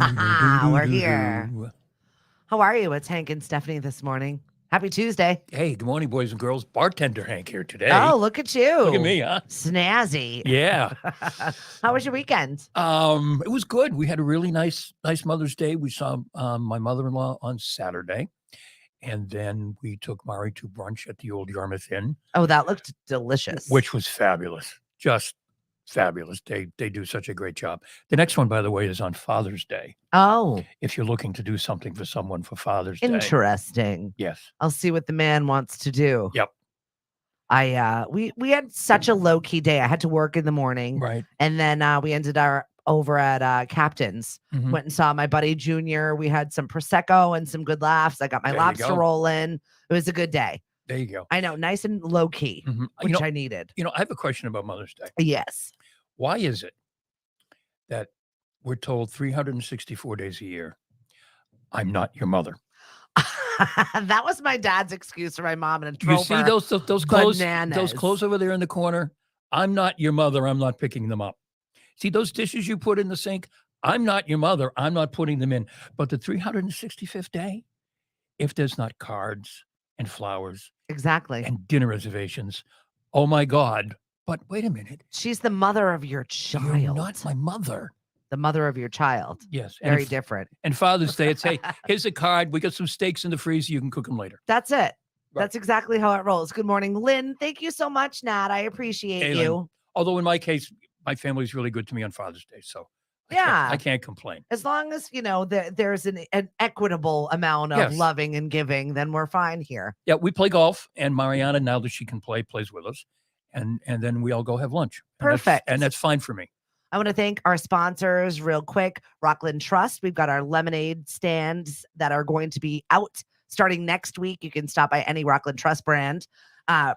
Haha, we're here. How are you? It's Hank and Stephanie this morning. Happy Tuesday. Hey, good morning, boys and girls. Bartender Hank here today. Oh, look at you. Look at me, huh? Snazzy. Yeah. How was your weekend? It was good. We had a really nice Mother's Day. We saw my mother-in-law on Saturday, and then we took Mari to brunch at the old Yarmouth Inn, Oh, that looked delicious. which was fabulous. Just fabulous. They do such a great job. The next one, by the way, is on Father's Day. Oh, If you're looking to do something for someone for Father's Day. interesting. Yes. I'll see what the man wants to do. Yep. We had such a low key day. I had to work in the morning, Right. and then we ended our over at Captain's. Mhm. Went and saw my buddy Junior. We had some prosecco and some good laughs. I got my There you lobster go. roll in. It was a good day. There you go. I know, nice and low key, Mhm. which I needed. I have a question about Mother's Day. Yes. Why is it that we're told 364 days a year, I'm not your mother? That was my dad's excuse for my mom, and it You drove see her those clothes, bananas. those clothes over there in the corner? I'm not your mother. I'm not picking them up. See those dishes you put in the sink? I'm not your mother. I'm not putting them in. But the 365th day, if there's not cards and flowers Exactly. and dinner reservations, oh my God. But wait a minute. She's the mother of your child. You're not my mother. The mother of your child. Yes. Very if- different. And Father's Day, it's, hey, here's a card. We got some steaks in the freezer. You can cook them later. That's it. Right. That's exactly how it rolls. Good morning, Lynn. Thank you so much, Nat. I appreciate Hey, you. Lynn. Although in my case, my family's really good to me on Father's Day. So Yeah. I can't complain. As long as, there's an equitable amount of Yes. loving and giving, then we're fine here. Yeah, we play golf, and Mariana, now that she can play, plays with us. And then we all go have lunch. Perfect. And that's fine for me. I want to thank our sponsors real quick. Rockland Trust. We've got our lemonade stands that are going to be out starting next week. You can stop by any Rockland Trust branch, rather,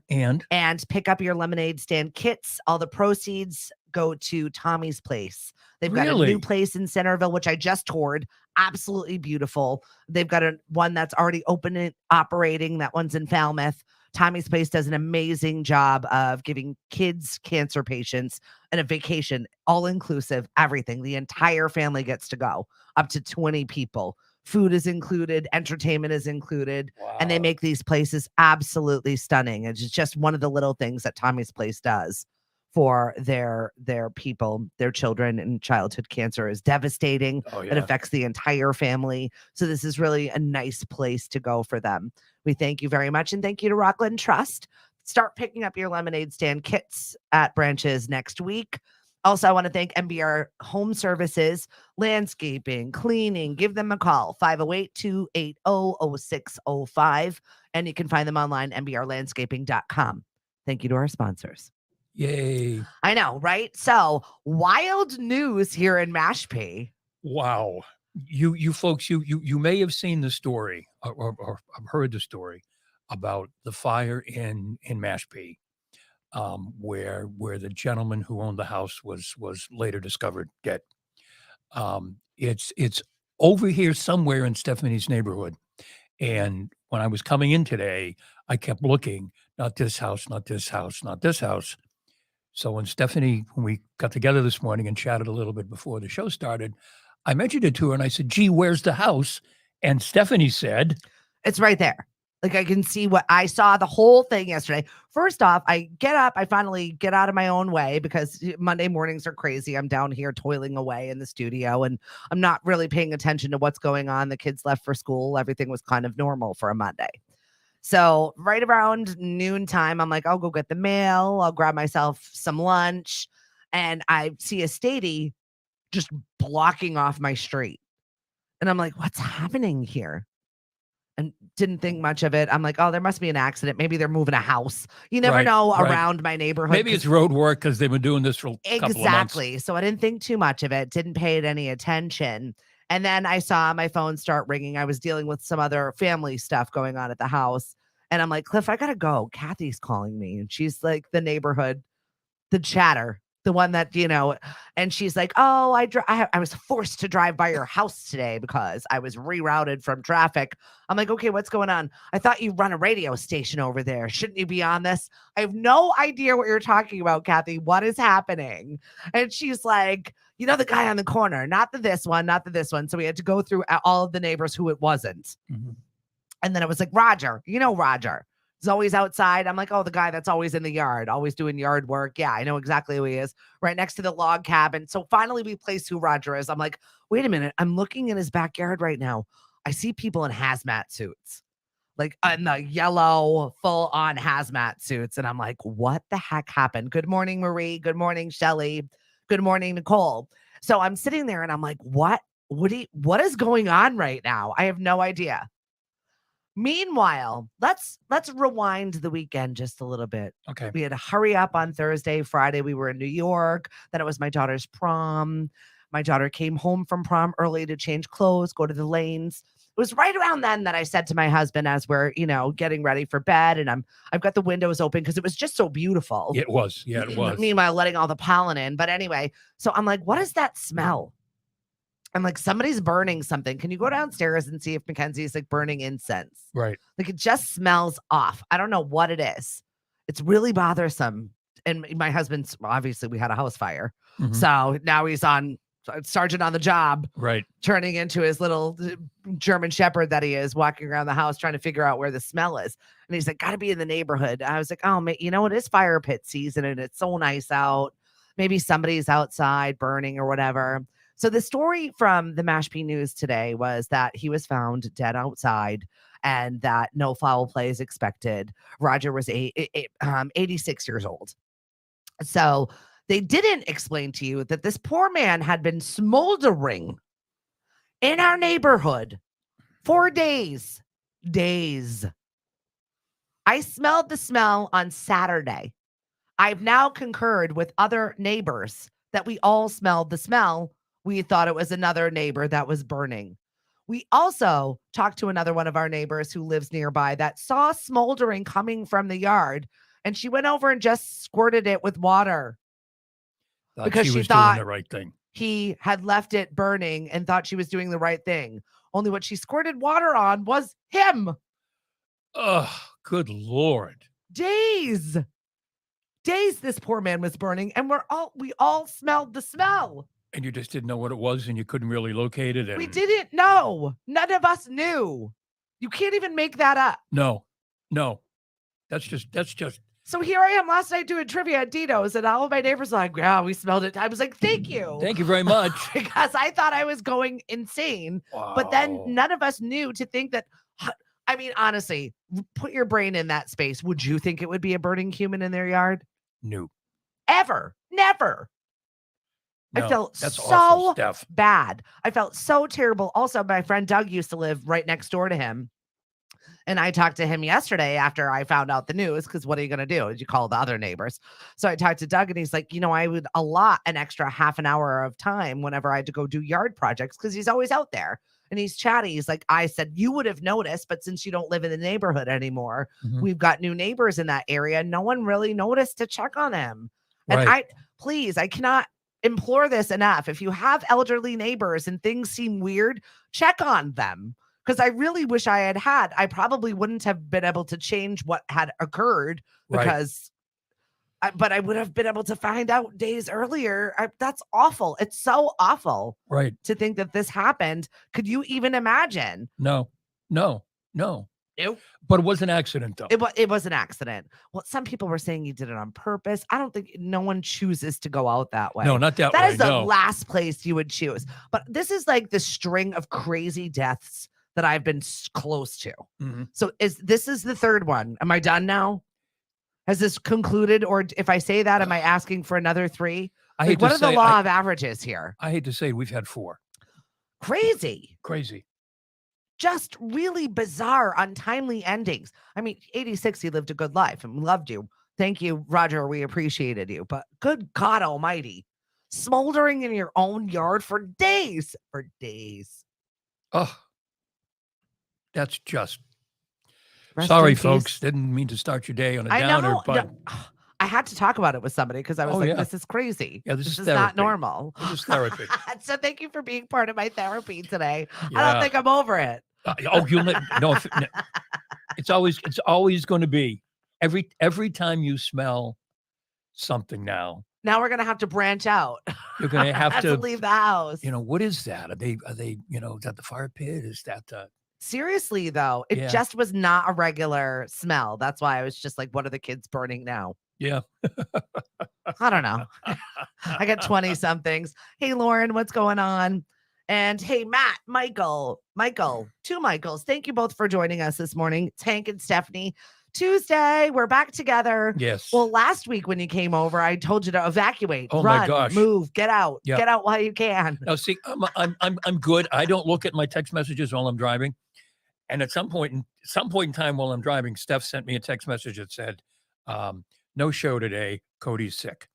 Yeah, and pick up your lemonade stand kits. All the proceeds go to Tommy's Place. They've got a Really? new place in Centerville, which I just toured. Absolutely beautiful. They've got one that's already open and operating. That one's in Falmouth. Tommy's Place does an amazing job of giving kids, cancer patients, and a vacation, all inclusive, everything. The entire family gets to go, up to 20 people. Food is included, entertainment is included, and they Wow. make these places absolutely stunning. It's just one of the little things that Tommy's Place does for their people, their children, and childhood cancer is devastating. Oh, It yeah. affects the entire family. So this is really a nice place to go for them. We thank you very much, and thank you to Rockland Trust. Start picking up your lemonade stand kits at branches next week. Also, I want to thank MBR Home Services, landscaping, cleaning. Give them a call, 508-280-0605. And you can find them online, mbrlandscaping.com. Thank you to our sponsors. Yay. I know, right? So, wild news here in Mashpee. Wow. You folks, you may have seen the story or heard the story about the fire in Mashpee, where the gentleman who owned the house was later discovered dead. It's over here somewhere in Stephanie's neighborhood. And when I was coming in today, I kept looking, not this house, not this house, not this house. So when we got together this morning and chatted a little bit before the show started, I mentioned it to her and I said, gee, where's the house? And Stephanie said, It's right there. Like I can see what I saw the whole thing yesterday. First off, I get up, I finally get out of my own way because Monday mornings are crazy. I'm down here toiling away in the studio and I'm not really paying attention to what's going on. The kids left for school. Everything was kind of normal for a Monday. So right around noontime, I'm like, I'll go get the mail. I'll grab myself some lunch. And I see a statey just blocking off my street. And I'm like, what's happening here? And didn't think much of it. I'm like, oh, there must be an accident. Maybe they're moving a house. You never Right, know right. around my neighborhood. maybe it's road work because they've been doing this for a couple of months. Exactly. So I didn't think too much of it, didn't pay it any attention. And then I saw my phone start ringing. I was dealing with some other family stuff going on at the house. And I'm like, Cliff, I gotta go. Kathy's calling me. And she's like the neighborhood, the chatter, the one that, and she's like, oh, I was forced to drive by your house today because I was rerouted from traffic. I'm like, okay, what's going on? I thought you run a radio station over there. Shouldn't you be on this? I have no idea what you're talking about, Kathy. What is happening? And she's like, the guy on the corner, not this one, not this one. So we had to go through all of the neighbors who it wasn't. Mm-hmm. And then it was like, Roger, Roger. He's always outside. I'm like, oh, the guy that's always in the yard, always doing yard work. Yeah, I know exactly who he is. Right next to the log cabin. So finally we place who Roger is. I'm like, wait a minute. I'm looking in his backyard right now. I see people in hazmat suits, like in the yellow full on hazmat suits. And I'm like, what the heck happened? Good morning, Marie. Good morning, Shelly. Good morning, Nicole. So I'm sitting there and I'm like, what is going on right now? I have no idea. Meanwhile, let's rewind the weekend just a little bit. Okay. We had to hurry up on Thursday. Friday, we were in New York. Then it was my daughter's prom. My daughter came home from prom early to change clothes, go to the lanes. It was right around then that I said to my husband, as we're, getting ready for bed, and I've got the windows open because it was just so beautiful. It was. Yeah, it was. Meanwhile, letting all the pollen in. But anyway, so I'm like, what is that smell? I'm like, somebody's burning something. Can you go downstairs and see if Mackenzie's like burning incense? Right. Like it just smells off. I don't know what it is. It's really bothersome. And my husband's, obviously we had a house fire. Mm-hmm. So now he's on sergeant on the job, right? Turning into his little German shepherd that he is, walking around the house trying to figure out where the smell is. And he's like, gotta be in the neighborhood. I was like, oh, it is fire pit season and it's so nice out. Maybe somebody's outside burning or whatever. So the story from the Mashpee News today was that he was found dead outside and that no foul play is expected. Roger was 86 years old. So they didn't explain to you that this poor man had been smoldering in our neighborhood for days. I smelled the smell on Saturday. I've now concurred with other neighbors that we all smelled the smell. We thought it was another neighbor that was burning. We also talked to another one of our neighbors who lives nearby that saw smoldering coming from the yard, and she went over and just squirted it with water. Because she thought doing the right thing. He had left it burning and thought she was doing the right thing. Only what she squirted water on was him. Oh, good Lord. Days this poor man was burning, and we all smelled the smell. And you just didn't know what it was, and you couldn't really locate it. We didn't know. None of us knew. You can't even make that up. No. That's just. So here I am last night doing trivia at Dino's, and all of my neighbors were like, yeah, we smelled it. I was like, thank you. Thank you very much. Because I thought I was going insane. Wow. But then none of us knew to think that, I mean, honestly, put your brain in that space. Would you think it would be a burning human in their yard? No. Ever. Never. No, I felt that's so awful, bad. I felt so terrible. Also, my friend Doug used to live right next door to him. And I talked to him yesterday after I found out the news, because what are you going to do? You call the other neighbors. So I talked to Doug and he's like, I would allot an extra half an hour of time whenever I had to go do yard projects because he's always out there. And he's chatty. He's like, I said, you would have noticed, but since you don't live in the neighborhood anymore, we've got new neighbors in that area. No one really noticed to check on him. And I cannot implore this enough. If you have elderly neighbors and things seem weird, check on them. Because I really wish I had. I probably wouldn't have been able to change what had occurred because, but I would have been able to find out days earlier. That's awful. It's so awful. Right. To think that this happened. Could you even imagine? No. Nope. But it was an accident, though. It was an accident. Well, some people were saying he did it on purpose. I don't think no one chooses to go out that way. No, not that way. That is the last place you would choose. But this is like the string of crazy deaths that I've been close to. Mm-hmm. So this is the third one. Am I done now? Has this concluded? Or if I say that, am I asking for another 3? What are the law of averages here? I hate to say we've had 4. Crazy. Just really bizarre, untimely endings. I mean, 86, he lived a good life and we loved you. Thank you, Roger. We appreciated you. But good God almighty, smoldering in your own yard for days. Oh, that's just. Rest sorry, folks. Didn't mean to start your day on a downer, but I had to talk about it with somebody because I was Oh, like, yeah. this is crazy. Yeah, this This is is not therapy. normal. This is therapy. So thank you for being part of my therapy today. I don't Yeah. think I'm over it. You'll no, it's always going to be every time you smell something now, Now we're gonna have to branch out. you're going to have to, leave the house. what is that? Are they, is that the fire pit? Is that Seriously though, it Yeah. just was not a regular smell. That's why I was just like, what are the kids burning now? yeah. I don't know. I got 20 somethings. Hey, Lauren, what's going on? And hey, Matt, Michael, two Michaels. Thank you both for joining us this morning. It's Hank and Stephanie. Tuesday, we're back together. Yes. Well, last week when you came over, I told you to evacuate, Oh my run, gosh. move, get out, Yeah. get out while you can. Now, see, I'm good. I don't look at my text messages while I'm driving. And at some point in time while I'm driving, Steph sent me a text message that said, "No show today. Cody's sick."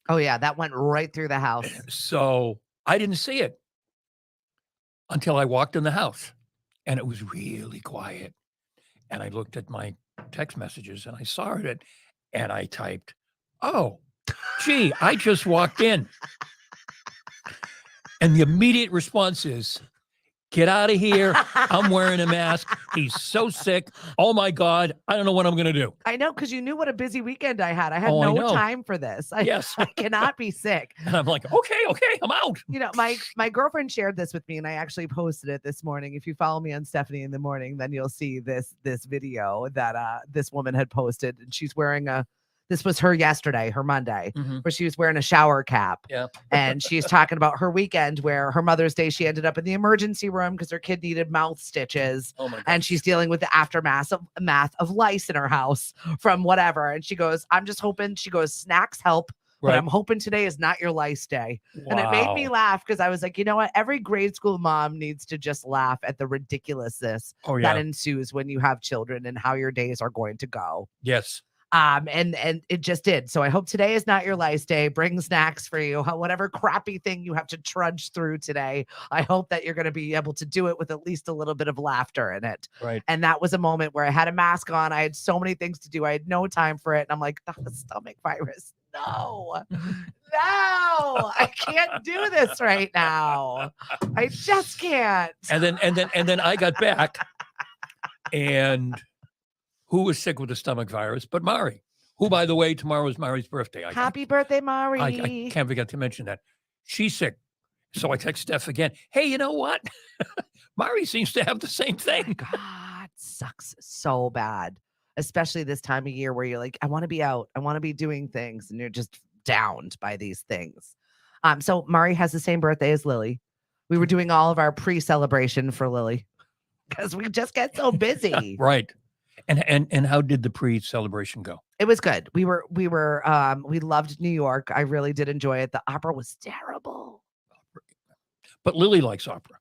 Oh yeah, that went right through the house. So I didn't see it until I walked in the house, and it was really quiet. And I looked at my text messages, and I saw it, and I typed, "Oh, gee, I just walked in." And the immediate response is, "Get out of here. I'm wearing a mask. He's so sick. Oh my God. I don't know what I'm going to do." I know, because you knew what a busy weekend I had. I had Oh, I no know. time for this. Yes. I cannot be sick. And I'm like, okay, I'm out. You know, my girlfriend shared this with me, and I actually posted it this morning. If you follow me on Stephanie in the Morning, then you'll see this video that this woman had posted, and she's wearing this was her yesterday, her Monday, Mhm. where she was wearing a shower cap. Yeah. And she's talking about her weekend where her Mother's Day, she ended up in the emergency room because her kid needed mouth stitches. Oh my God. And she's dealing with the aftermath of lice in her house from whatever. And she goes, I'm just hoping, she goes, snacks help, but Right. I'm hoping today is not your lice day. And it made me Wow. laugh because I was like, you know what? Every grade school mom needs to just laugh at the ridiculousness Oh that yeah. ensues when you have children and how your days are going to go. Yes. And it just did. So I hope today is not your lice day. Bring snacks for you. Whatever crappy thing you have to trudge through today, I hope that you're going to be able to do it with at least a little bit of laughter in it. Right. And that was a moment where I had a mask on. I had so many things to do. I had no time for it. And I'm like, the stomach virus. No, I can't do this right now. I just can't. And then I got back, and who was sick with the stomach virus? But Mari, who, by the way, tomorrow is Mari's birthday. Happy birthday, Mari. I can't forget to mention that. She's sick. So I text Steph again. Hey, you know what? Mari seems to have the same thing. God, sucks so bad, especially this time of year where you're like, I want to be out, I want to be doing things, and you're just downed by these things. So Mari has the same birthday as Lily. We were doing all of our pre-celebration for Lily because we just get so busy. Right. And how did the pre-celebration go? It was good. We loved New York. I really did enjoy it. The opera was terrible. But Lily likes opera.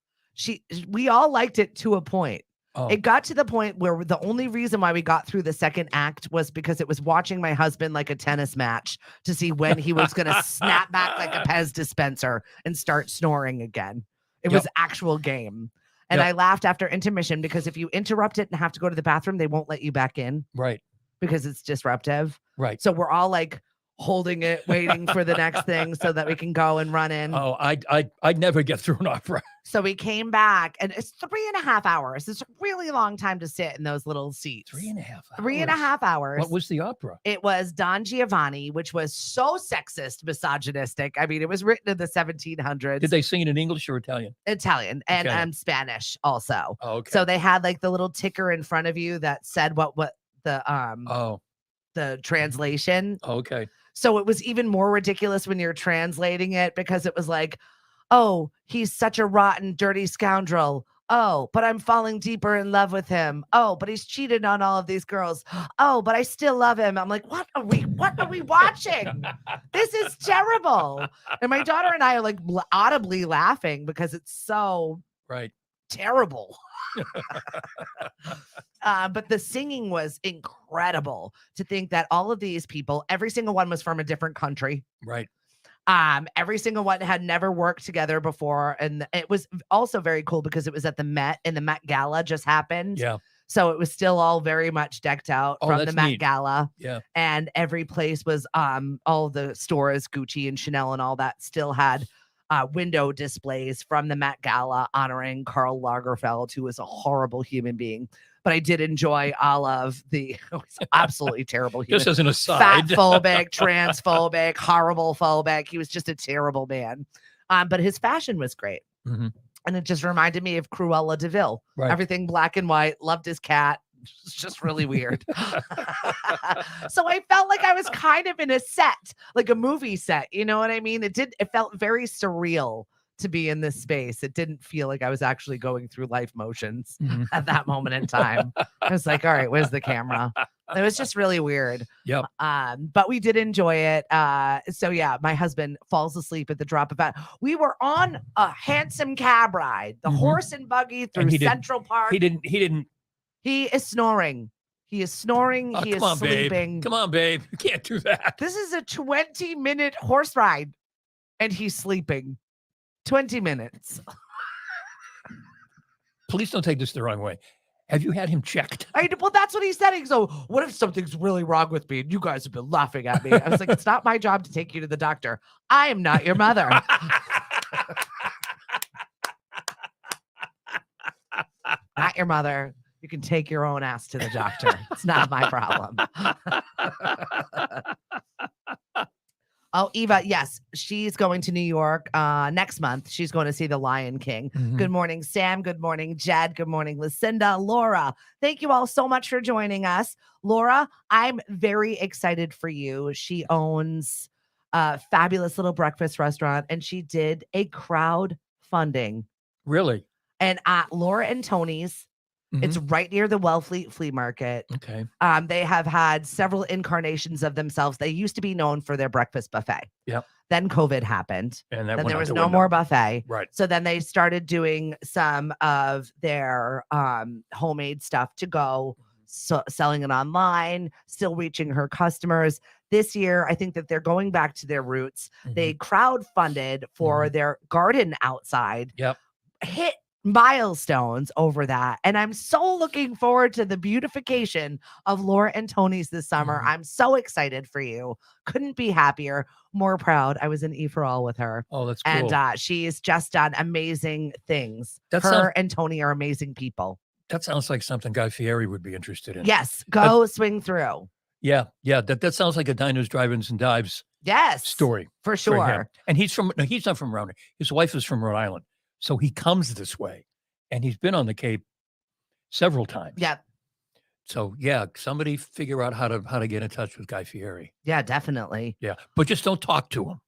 We all liked it to a point. Oh. It got to the point where the only reason why we got through the second act was because it was watching my husband like a tennis match to see when he was going to snap back like a Pez dispenser and start snoring again. It was actual game. And Yep. I laughed after intermission because if you interrupt it and have to go to the bathroom, they won't let you back in Right. because it's disruptive. Right. So we're all like holding it, waiting for the next thing so that we can go and run in. Oh, I'd never get through an opera. So we came back, and it's 3.5 hours. It's a really long time to sit in those little seats. 3.5 hours. 3.5 hours. What was the opera? It was Don Giovanni, which was so sexist, misogynistic. I mean, it was written in the 1700s. Did they sing it in English or Italian? Italian and Okay. Spanish also. Oh, okay. So they had like the little ticker in front of you that said what Oh, the translation. okay. So it was even more ridiculous when you're translating it because it was like, oh, he's such a rotten, dirty scoundrel. Oh, but I'm falling deeper in love with him. Oh, but he's cheated on all of these girls. Oh, but I still love him. I'm like, what are we watching? This is terrible. And my daughter and I are like audibly laughing because it's so Right. terrible. But the singing was incredible to think that all of these people, every single one was from a different country. Right. Every single one had never worked together before. And it was also very cool because it was at the Met, and the Met Gala just happened. Yeah. So it was still all very much decked out Oh, from the that's Met neat. Gala. Yeah. And every place was all the stores, Gucci and Chanel and all that, still had window displays from the Met Gala honoring Karl Lagerfeld, who was a horrible human being. But I did enjoy all of the absolutely terrible human, Just as an fat aside. phobic, transphobic, horrible phobic. He was just a terrible man. But his fashion was great. Mhm. And it just reminded me of Cruella de Vil. Right. Everything black and white, loved his cat. It's just really weird. So I felt like I was kind of in a set, like a movie set. You know what I mean? It felt very surreal to be in this space. It didn't feel like I was actually going through life motions Mhm. at that moment in time. I was like, all right, where's the camera? It was just really weird. Yep. But we did enjoy it. So yeah, my husband falls asleep at the drop of it. We were on a handsome cab ride, the Mhm. horse and buggy through he didn't- Central Park. He didn't. He is snoring. He is snoring. Oh, He come is on, sleeping. babe. Come on, babe. You can't do that. This is a 20-minute horse ride, and he's sleeping. 20 minutes. Please don't take this the wrong way. Have you had him checked? Well, that's what he said. He's so, what if something's really wrong with me and you guys have been laughing at me? I was like, it's not my job to take you to the doctor. I am not your mother. Not your mother. You can take your own ass to the doctor. It's not my problem. Oh, Eva, yes, she's going to New York next month. She's going to see The Lion King. Mhm. Good morning, Sam. Good morning, Jed. Good morning, Lucinda. Laura, thank you all so much for joining us. Laura, I'm very excited for you. She owns a fabulous little breakfast restaurant, and she did a crowdfunding. Really? And at Laura and Tony's, it's right near the Wellfleet Flea Market. Okay. They have had several incarnations of themselves. They used to be known for their breakfast buffet. Yep. Then COVID happened. And Then went there out was the no window. more buffet. Right. So then they started doing some of their homemade stuff to go, selling it online, still reaching her customers. This year, I think that they're going back to their roots. They crowdfunded for their garden outside. Yep. Hit milestones over that. And I'm so looking forward to the beautification of Laura and Tony's this summer. I'm so excited for you. Couldn't be happier, more proud. I was in E for All with her. Oh, that's cool. And she's just done amazing things. That Her sounds- and Tony are amazing people. That sounds like something Guy Fieri would be interested in. Yes, go swing through. Yeah. That sounds like a Diners, Drive-Ins, and Dives Yes, story. for for him. sure. And he's not from around here. His wife is from Rhode Island. So he comes this way. And he's been on the Cape several times. Yeah, So yeah, somebody figure out how to get in touch with Guy Fieri. yeah, definitely. Yeah. But just don't talk to him.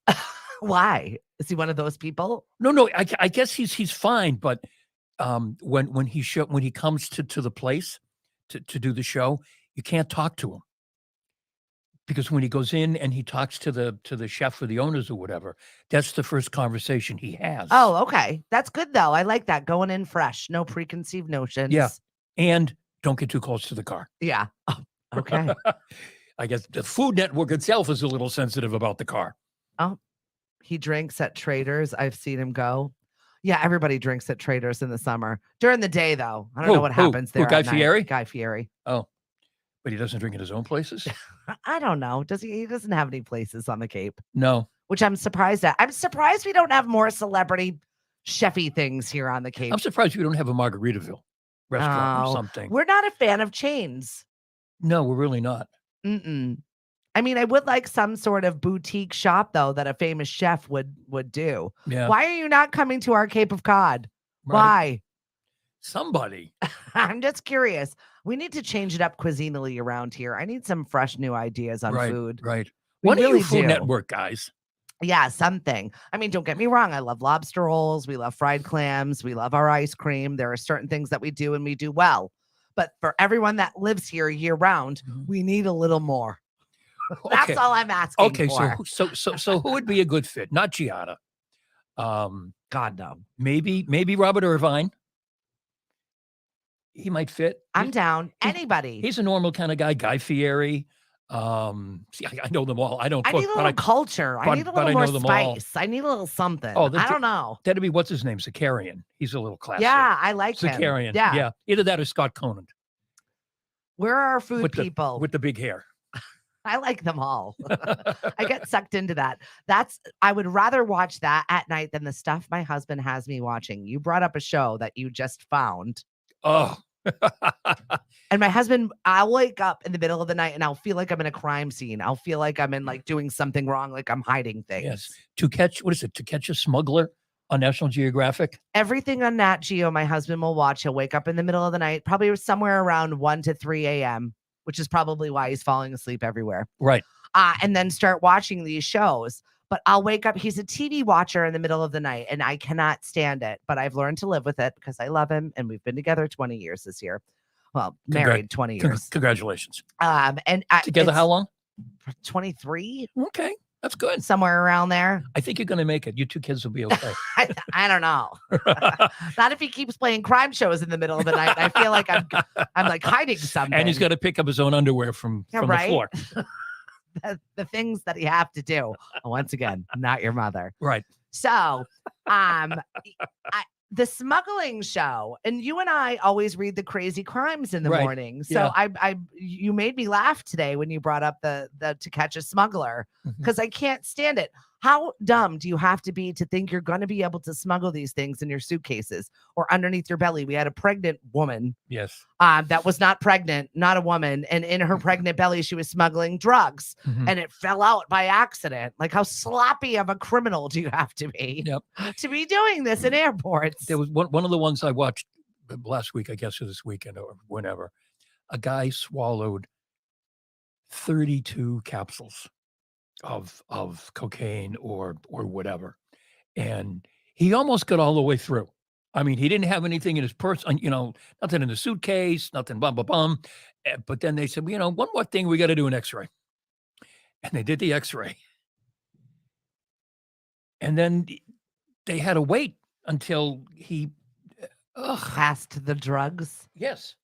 Why? Is he one of those people? No, I guess he's fine, but when he comes to the place to do the show, you can't talk to him. Because when he goes in and he talks to the chef or the owners or whatever, that's the first conversation he has. Oh, okay. That's good though. I like that. Going in fresh, no preconceived notions. And don't get too close to the car. Yeah. Oh, okay. I guess the Food Network itself is a little sensitive about the car. He drinks at Traders. I've seen him go. Yeah, everybody drinks at Traders in the summer. During the day, though, I don't know what happens there. Guy at night. Fieri? Guy Fieri. Oh, but he doesn't drink in his own places? I don't know. Does he? He doesn't have any places on the Cape, No. which I'm surprised at. I'm surprised we don't have more celebrity chefy things here on the Cape. I'm surprised we don't have a Margaritaville restaurant Oh, or something. We're not a fan of chains. No, we're really not. Mm-mm. I mean, I would like some sort of boutique shop though that a famous chef would do. Yeah. Why are you not coming to our Cape of Cod? Right. Why? Somebody. I'm just curious. We need to change it up cuisinally around here. I need some fresh new ideas on food. Right. We What are really you Food do. Network guys? Yeah, something. I mean, don't get me wrong. I love lobster rolls. We love fried clams. We love our ice cream. There are certain things that we do and we do well. But for everyone that lives here year round, we need a little more. That's Okay. all I'm asking Okay, for. so who would be a good fit? Not Giada. God, no. Maybe Robert Irvine. He might fit. I'm down. Anybody. He's a normal kind of guy. Guy Fieri. See, I know them all. I don't I cook, need a but little culture. I need a but I little more know them all. spice. I need a little something. Oh, I don't know. that'd be what's his name? Zakarian. He's a little classic. Yeah, I like him. Zakarian. Yeah. Either that or Scott Conant. Where are our food with people? the big hair. I like them all. I get sucked into that. I would rather watch that at night than the stuff my husband has me watching. You brought up a show that you just found. Oh. And my husband, I'll wake up in the middle of the night and I'll feel like I'm in a crime scene. I'll feel like I'm in like doing something wrong, like I'm hiding things. Yes. To catch a smuggler on National Geographic? Everything on Nat Geo, my husband will watch. He'll wake up in the middle of the night, probably somewhere around 1 to 3 a.m., which is probably why he's falling asleep everywhere. Right. And then start watching these shows. But I'll wake up. He's a TV watcher in the middle of the night, and I cannot stand it. But I've learned to live with it because I love him, and we've been together 20 years this year. Well, married 20 years. Congratulations. Together how long? 23. Okay, that's good. Somewhere around there. I think you're going to make it. Your 2 kids will be okay. I don't know. Not if he keeps playing crime shows in the middle of the night. I feel like I'm like hiding something. And he's got to pick up his own underwear from the floor. The things that you have to do. Once again, not your mother. Right. So, the smuggling show, and you and I always read the crazy crimes in the morning. So you made me laugh today when you brought up the To Catch a Smuggler, because I can't stand it. How dumb do you have to be to think you're going to be able to smuggle these things in your suitcases or underneath your belly? We had a pregnant woman. Yes. That was not pregnant, not a woman. And in her pregnant belly, she was smuggling drugs and it fell out by accident. Like, how sloppy of a criminal do you have to be to be doing this in airports? There was one of the ones I watched last week, I guess, or this weekend or whenever. A guy swallowed 32 capsules of cocaine or whatever, and he almost got all the way through. I mean, he didn't have anything in his purse, nothing in the suitcase, nothing, bum, bum, bum. But then they said, one more thing, we got to do an X-ray. And they did the X-ray. And then they had to wait until he passed the drugs. Yes.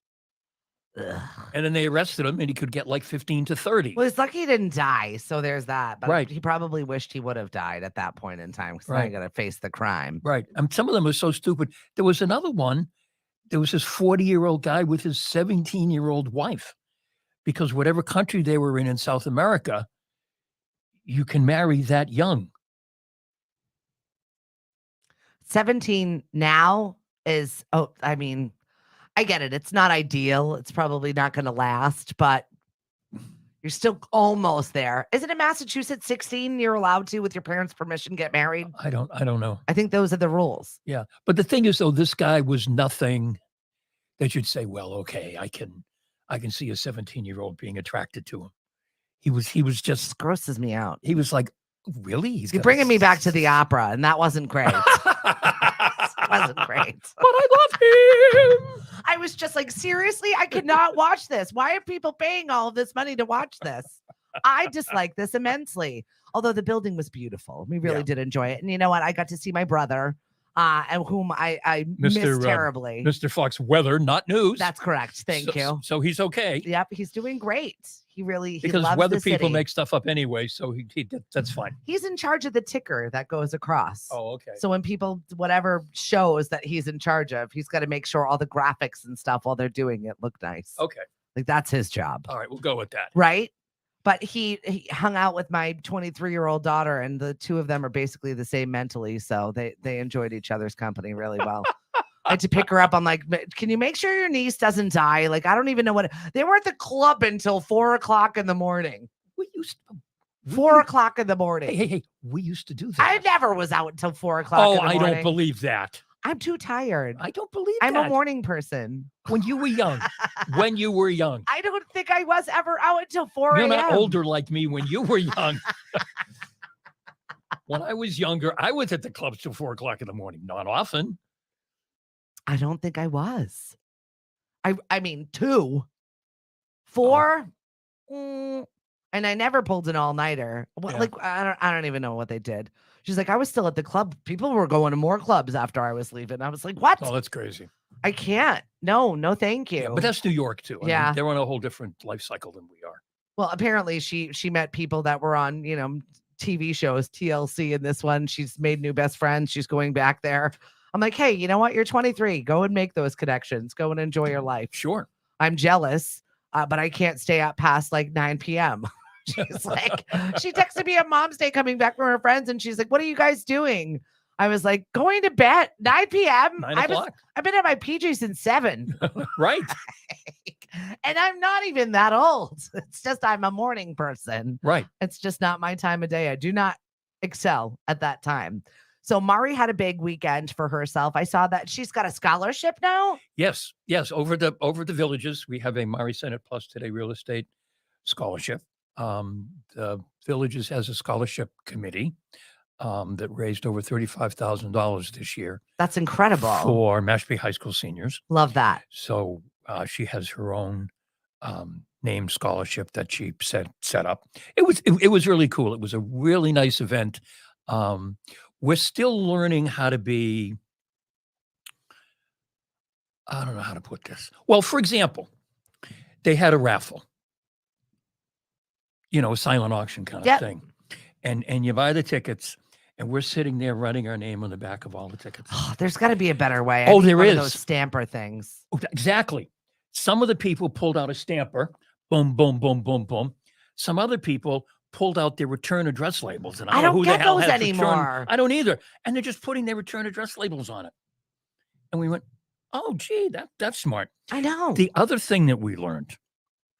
Ugh. And then they arrested him, and he could get like 15 to 30. Well, it's lucky he didn't die, so there's that. But he probably wished he would have died at that point in time, because now you got to face the crime. Right. Some of them are so stupid. There was another one. There was this 40-year-old guy with his 17-year-old wife, because whatever country they were in South America, you can marry that young. 17 now is, I get it. It's not ideal. It's probably not going to last, but you're still almost there. Isn't it Massachusetts 16? You're allowed to, with your parents' permission, get married? I don't know. I think those are the rules. Yeah. But the thing is, though, this guy was nothing that you'd say, well, okay, I can see a 17-year-old being attracted to him. He was just, this grosses me out. He was like, really? You're bringing me back to the opera, and that wasn't great. Wasn't great. But I love him. I was just like, seriously, I cannot watch this. Why are people paying all of this money to watch this? I dislike this immensely. Although the building was beautiful. We really did enjoy it. And you know what? I got to see my brother, and whom I missed terribly. Mr. Fox Weather, not news. That's correct. Thank you. So he's okay. Yep, he's doing great. Because loves weather the people city. make stuff up anyway, so he that's fine. He's in charge of the ticker that goes across. Oh, okay. So when people, whatever shows that he's in charge of, he's got to make sure all the graphics and stuff while they're doing it look nice. Okay. Like, that's his job. All right, we'll go with that. Right? But he hung out with my 23-year-old daughter, and the two of them are basically the same mentally, so they enjoyed each other's company really well. I had to pick her up. I'm like, can you make sure your niece doesn't die? Like, I don't even know what. They were at the club until 4 o'clock in the morning. We used to. 4 o'clock in the morning. Hey, we used to do that. I never was out until 4 o'clock in the morning. I don't believe that. I'm too tired. I don't believe I'm that. a morning person. When you were young. When you were young. I don't think I was ever out until 4 a.m. You're not older like me when you were young. When I was younger, I was at the clubs till 4 o'clock in the morning. Not often. I don't think I was. I mean, 2, 4, and I never pulled an all-nighter. Well, like, I don't even know what they did. She's like, I was still at the club. People were going to more clubs after I was leaving. I was like, what? Oh, that's crazy. I can't. No, thank you. Yeah, but that's New York too. I mean, they're on a whole different life cycle than we are. Well, apparently she met people that were on, TV shows, TLC, and this one. She's made new best friends. She's going back there. I'm like, hey, you know what? You're 23. Go and make those connections. Go and enjoy your life. Sure. I'm jealous. but I can't stay up past like 9 p.m. She's like, she texted me on Mom's Day coming back from her friends, and she's like, "What are you guys doing?" I was like, "Going to bed 9 p.m. 9 o'clock. I've been at my PJ since 7." Right. And I'm not even that old. It's just I'm a morning person. Right. It's just not my time of day. I do not excel at that time. So Mari had a big weekend for herself. I saw that she's got a scholarship now. Yes. Over the Villages, we have a Mari Senate Plus Today real estate scholarship. The Villages has a scholarship committee that raised over $35,000 this year That's incredible. for Mashpee High School seniors. Love that. So she has her own named scholarship that she set up. It was really cool. It was a really nice event. We're still learning how to be. I don't know how to put this. Well, for example, they had a raffle. A silent auction kind of thing. And you buy the tickets, and we're sitting there writing our name on the back of all the tickets. Oh, there's got to be a better way. Oh, I need there one is. of those stamper things. Exactly. Some of the people pulled out a stamper, boom, boom, boom, boom, boom. Some other people pulled out their return address labels, and I don't know who get the hell those has anymore. I don't either. And they're just putting their return address labels on it. And we went, "Oh, gee, that's smart." I know. The other thing that we learned.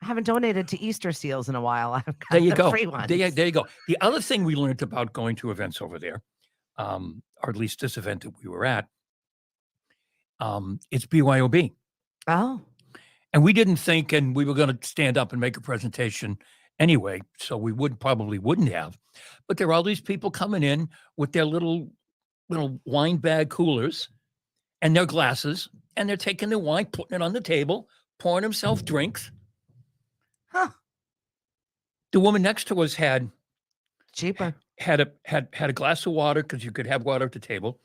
I haven't donated to Easter seals in a while. I've got There you the go. free ones. There you go. The other thing we learned about going to events over there, or at least this event that we were at, it's BYOB. Oh. And we didn't think, and we were going to stand up and make a presentation anyway, so we probably wouldn't have. But there are all these people coming in with their little wine bag coolers and their glasses, and they're taking their wine, putting it on the table, pouring themselves drinks. Huh. The woman next to us had Cheaper. had a glass of water, because you could have water at the table,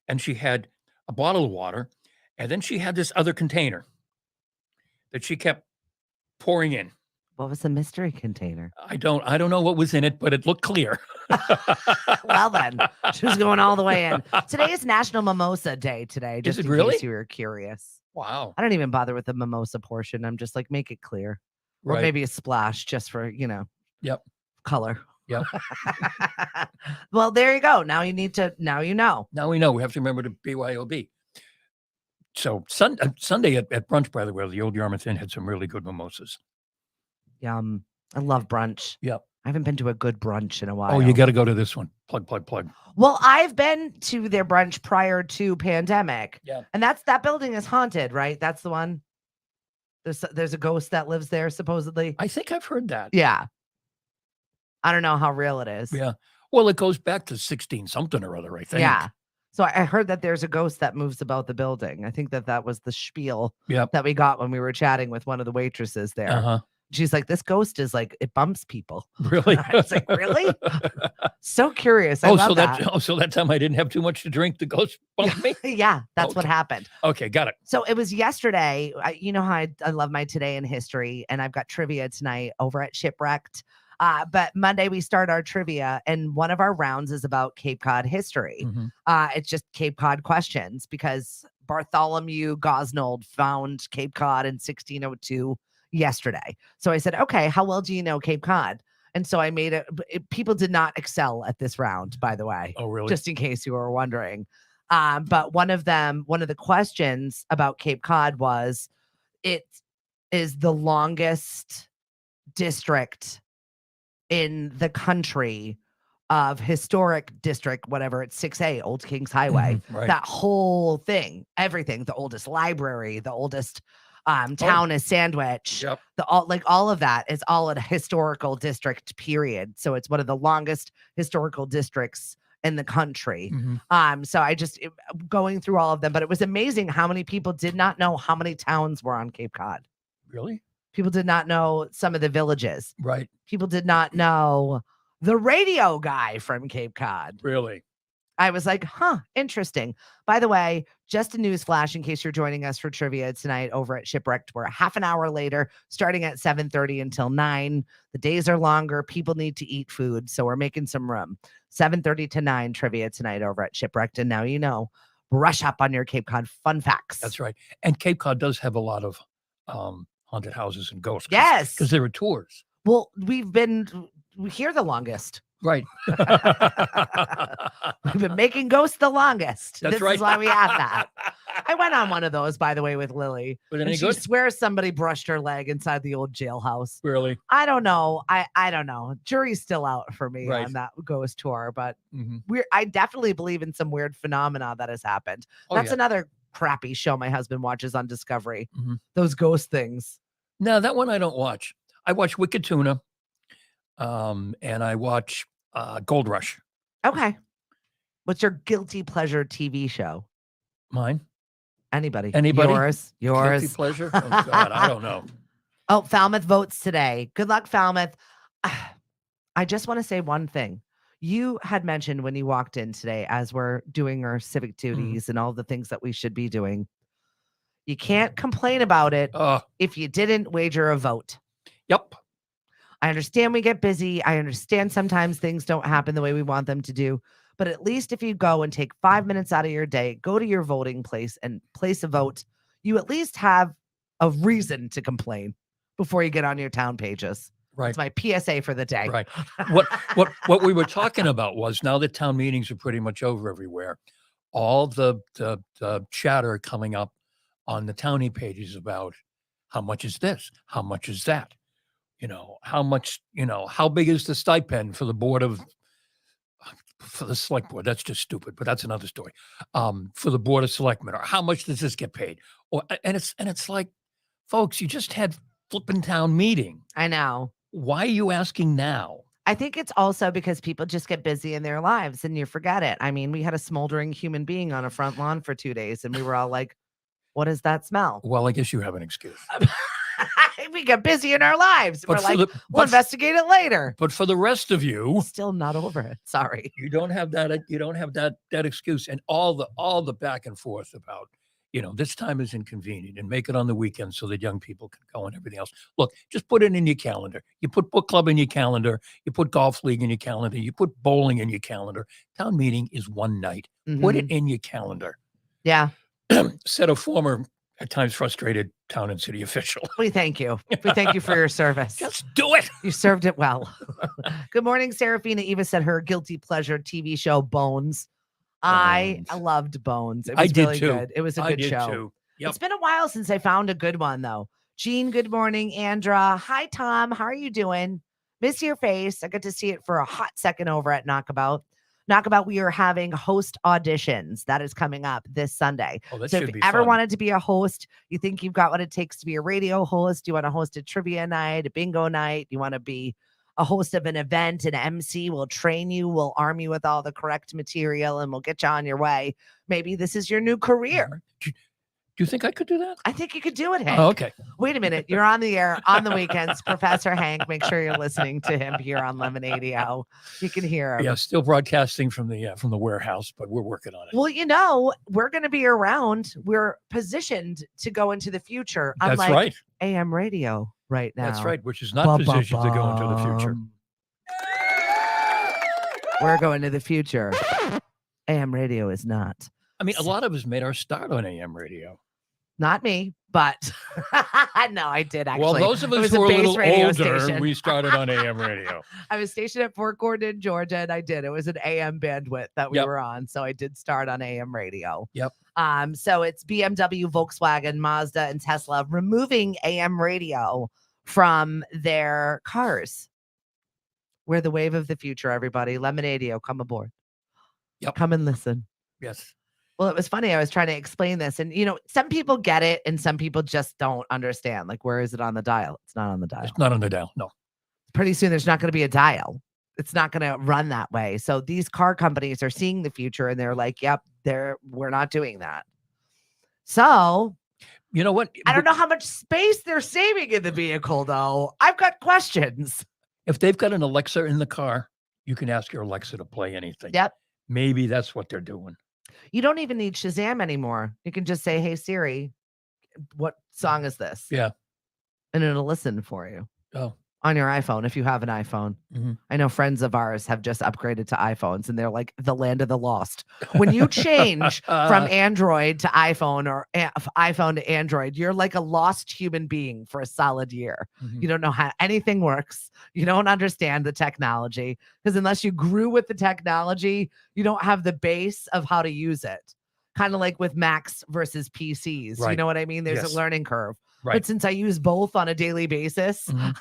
and she had a bottle of water, and then she had this other container that she kept pouring in. What was the mystery container? I don't know what was in it, but it looked clear. Well then, she was going all the way in. Today is National Mimosa Day today, just Is it in really? case you were curious. Wow. I don't even bother with the mimosa portion. I'm just like, make it clear. Or Right. maybe a splash just for, Yep. color. Yep. Well, there you go. Now you know. Now we know. We have to remember to BYOB. So Sunday at brunch, by the way, the old Yarmouth Inn had some really good mimosas. Yum. I love brunch. Yep. I haven't been to a good brunch in a while. Oh, you got to go to this one. Plug. Well, I've been to their brunch prior to pandemic. Yeah. And that building is haunted, right? That's the one. There's a ghost that lives there, supposedly. I think I've heard that. Yeah. I don't know how real it is. Yeah. Well, it goes back to 16 something or other, I think. Yeah. So I heard that there's a ghost that moves about the building. I think that was the spiel that we got when we were chatting with one of the waitresses there. Uh-huh. She's like, this ghost is like, it bumps people. Really? I was like, really? So curious. So that time I didn't have too much to drink, the ghost bumped me? Yeah, that's what happened. Okay, got it. So it was yesterday. You know how I love my Today in History, and I've got trivia tonight over at Shipwrecked. But Monday we start our trivia, and one of our rounds is about Cape Cod history. Mm-hmm. It's just Cape Cod questions because Bartholomew Gosnold found Cape Cod in 1602 yesterday. So I said, okay, how well do you know Cape Cod? And so I made it. People did not excel at this round, by the way. Oh, really? Just in case you were wondering. But one of the questions about Cape Cod was, it is the longest district in the country of historic district, whatever, it's 6A, Old Kings Highway. Right. That whole thing, everything, the oldest library, the oldest town is Sandwich. Yep. All of that is all a historical district, period. So it's one of the longest historical districts in the country. Mm-hmm. So I just going through all of them, but it was amazing how many people did not know how many towns were on Cape Cod. Really? People did not know some of the villages. Right. People did not know the radio guy from Cape Cod. Really? I was like, interesting. By the way, just a news flash in case you're joining us for trivia tonight over at Shipwrecked. We're half an hour later, starting at 7:30 until 9. The days are longer. People need to eat food, so we're making some room. 7:30 to 9 trivia tonight over at Shipwrecked. And now you know, brush up on your Cape Cod fun facts. That's right. And Cape Cod does have a lot of haunted houses and ghosts. Yes. Because there are tours. Well, we've been here the longest. Right. We've been making ghosts the longest. That's This right. is why we have that. I went on one of those, by the way, with Lily. Was it And any she good? swears somebody brushed her leg inside the old jailhouse. Really? I don't know. I don't know. Jury's still out for me Right. on that ghost tour, but Mhm. I definitely believe in some weird phenomena that has happened. Oh, That's yeah. another crappy show my husband watches on Discovery. Mhm. Those ghost things. No, that one I don't watch. I watch Wicked Tuna, and I watch Gold Rush. Okay. What's your guilty pleasure TV show? Mine? Anybody? Anybody? Yours? Guilty pleasure? Oh, God, I don't know. Oh, Falmouth votes today. Good luck, Falmouth. I just want to say one thing. You had mentioned when you walked in today, as we're doing our civic duties and all the things that we should be doing, you can't complain about it if you didn't wager a vote. Yep. I understand we get busy. I understand sometimes things don't happen the way we want them to do. But at least if you go and take 5 minutes out of your day, go to your voting place and place a vote, you at least have a reason to complain before you get on your town pages. Right. It's my PSA for the day. Right. What we were talking about was, now that town meetings are pretty much over everywhere, all the chatter coming up on the townie pages about how much is this, how much is that, how much, how big is the stipend for the for the select board? That's just stupid, but that's another story. For the board of selectmen, or how much does this get paid? And it's like, folks, you just had flipping town meeting. I know. Why are you asking now? I think it's also because people just get busy in their lives and you forget it. I mean, we had a smoldering human being on a front lawn for 2 days and we were all like, what does that smell? Well, I guess you have an excuse. We get busy in our lives. We're like, we'll investigate it later. But for the rest of you, still not over it. Sorry. You don't have that. You don't have that excuse, and all the back and forth about, this time is inconvenient, and make it on the weekend so that young people can go and everything else. Look, just put it in your calendar. You put book club in your calendar. You put golf league in your calendar. You put bowling in your calendar. Town meeting is one night. Put it in your calendar. Yeah. Said a former, at times frustrated town and city official. We thank you. We thank you for your service. Just do it. You served it well. Good morning, Serafina. Eva said her guilty pleasure TV show, Bones. I loved Bones. It was really good. It was a good show. Too. Yep. It's been a while since I found a good one, though. Jean, good morning. Andra. Hi, Tom. How are you doing? Miss your face. I got to see it for a hot second over at Knockabout. Knockabout, we are having host auditions. That is coming up this Sunday. Oh, so if you ever wanted to be a host, you think you've got what it takes to be a radio host, you want to host a trivia night, a bingo night, you want to be a host of an event, an MC, will train you, will arm you with all the correct material, and we'll get you on your way. Maybe this is your new career. Do you think I could do that? I think you could do it, Hank. Oh, okay. Wait a minute. You're on the air on the weekends. Professor Hank, make sure you're listening to him here on Lemonade-o. You can hear him. Yeah, still broadcasting from the warehouse, but we're working on it. Well, we're going to be around. We're positioned to go into the future. That's unlike right. AM radio right now. That's right, which is not positioned to go into the future. We're going to the future. AM radio is not. I mean, a lot of us made our start on AM radio. Not me, but no, I did actually. Well, those of us who are a little older, we started on AM radio. I was stationed at Fort Gordon, Georgia, and I did. It was an AM bandwidth that we were on, so I did start on AM radio. Yep. So it's BMW, Volkswagen, Mazda, and Tesla removing AM radio from their cars. We're the wave of the future, everybody. Lemonade-o, come aboard. Yep. Come and listen. Yes. Well, it was funny. I was trying to explain this, and some people get it, and some people just don't understand. Like, where is it on the dial? It's not on the dial. It's not on the dial. No. Pretty soon, there's not going to be a dial. It's not going to run that way. So these car companies are seeing the future, and they're like, "Yep, we're not doing that." So, you know what? I don't know how much space they're saving in the vehicle, though. I've got questions. If they've got an Alexa in the car, you can ask your Alexa to play anything. Yep. Maybe that's what they're doing. You don't even need Shazam anymore. You can just say, "Hey Siri, what song is this?" Yeah. And it'll listen for you. Oh, on your iPhone if you have an iPhone. Mhm. I know friends of ours have just upgraded to iPhones and they're like the land of the lost. When you change from Android to iPhone or iPhone to Android, you're like a lost human being for a solid year. Mhm. You don't know how anything works. You don't understand the technology because unless you grew with the technology, you don't have the base of how to use it. Kind of like with Macs versus PCs. You Right. know what I mean? There's a Yes. learning curve. Right. But since I use both on a daily basis, Mhm.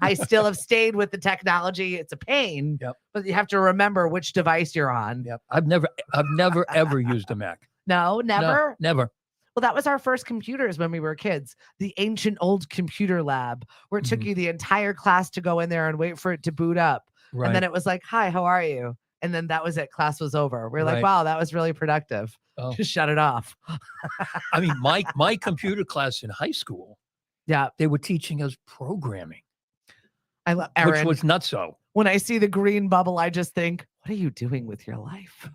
I still have stayed with the technology. It's a pain, Yep. but you have to remember which device you're on. Yep. I've never ever used a Mac. No, No, never. never. Well, that was our first computers when we were kids. The ancient old computer lab, where it took Mhm. you the entire class to go in there and wait for it to boot up. And then Right. it was like, "Hi, how are you?" And then that was it. Class was over. We're like, Right. "Wow, that was really productive." Oh, Just shut it off. I mean, my computer class in high school, Yeah, they were teaching us programming, I love which Erin. was nutso. When I see the green bubble, I just think, "What are you doing with your life?"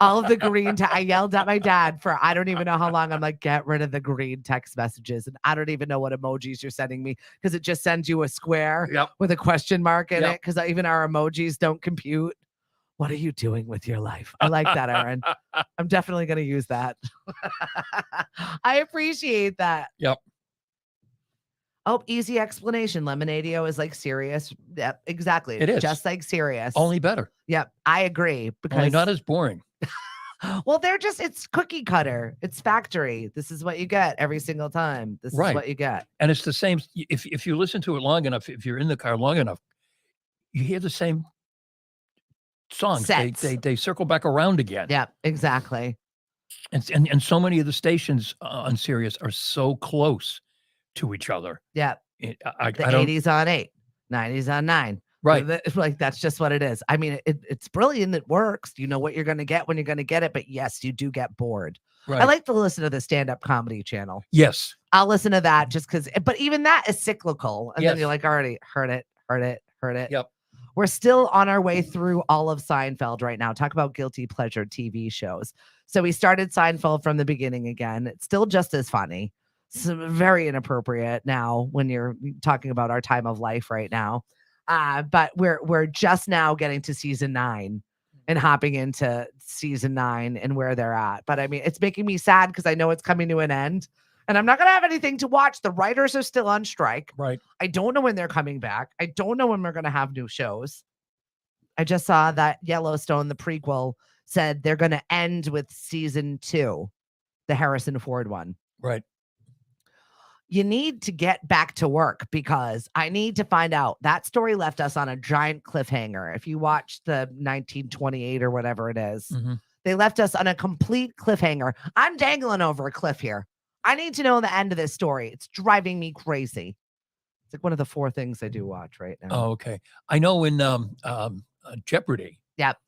All of the green. I yelled at my dad for I don't even know how long. I'm like, get rid of the green text messages, and I don't even know what emojis you're sending me because it just sends you a square Yep. with a question mark in Yep. it because even our emojis don't compute. What are you doing with your life? I like that, Aaron. I'm definitely going to use that. I appreciate that. Yep. Oh, easy explanation. Lemonadio is like serious. Yep, exactly. It is. Just like serious. Only better. Yep, I agree Only because not as boring. well, it's cookie cutter. It's factory. This is what you get every single time. This is Right. what you get. And it's the same. If you listen to it long enough, if you're in the car long enough, you hear the same songs. Sets. They circle back around again. Yeah, exactly. And so many of the stations on Sirius are so close to each other. Yeah. I The don't 80s on 8, 90s on 9. right. Like that's just what it is. I mean, it's brilliant. It works. You know what you're going to get when you're going to get it. But yes, you do get bored. I Right. like to listen to the stand-up comedy channel. Yes. I'll listen to that just because, but even that is cyclical. And then you're Yes. like, already heard it. Yep. We're still on our way through all of Seinfeld right now. Talk about guilty pleasure TV shows. So we started Seinfeld from the beginning again. It's still just as funny. It's very inappropriate now when you're talking about our time of life right now. But we're just now getting to season 9 and hopping into season 9 and where they're at. But I mean, it's making me sad because I know it's coming to an end. And I'm not going to have anything to watch. The writers are still on strike. Right. I don't know when they're coming back. I don't know when we're going to have new shows. I just saw that Yellowstone, the prequel, said they're going to end with season 2, the Harrison Ford one. Right. You need to get back to work because I need to find out. That story left us on a giant cliffhanger. If you watch the 1928 or whatever it is, Mhm. they left us on a complete cliffhanger. I'm dangling over a cliff here. I need to know the end of this story. It's driving me crazy. It's like one of the 4 things I do watch right now. Oh, okay. I know in Jeopardy. Yep.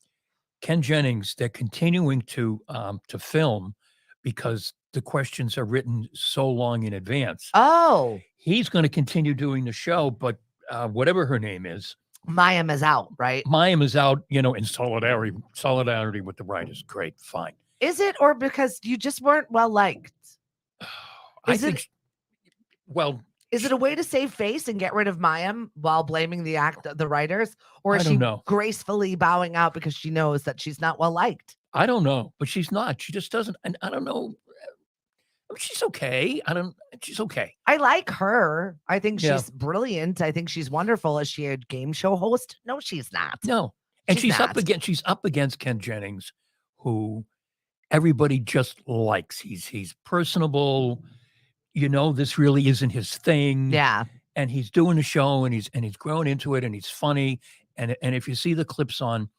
Ken Jennings, they're continuing to film because the questions are written so long in advance. Oh, He's going to continue doing the show, but whatever her name is, Mayim is out, right? Mayim is out, in solidarity with the writers. Great, fine. Is it or because you just weren't well liked? I Is think, it- well, Is it a way to save face and get rid of Mayim while blaming the writers? Or I is don't she know. gracefully bowing out because she knows that she's not well liked? I don't know, but she's not. She just doesn't. And I don't know. I mean, she's okay. She's okay. I like her. I think Yeah. she's brilliant. I think she's wonderful. Is she a game show host? No, she's not. No, and She's she's not. up against. She's up against Ken Jennings, who everybody just likes. He's personable. This really isn't his thing. Yeah. And he's doing the show, and he's grown into it, and he's funny. And if you see the clips on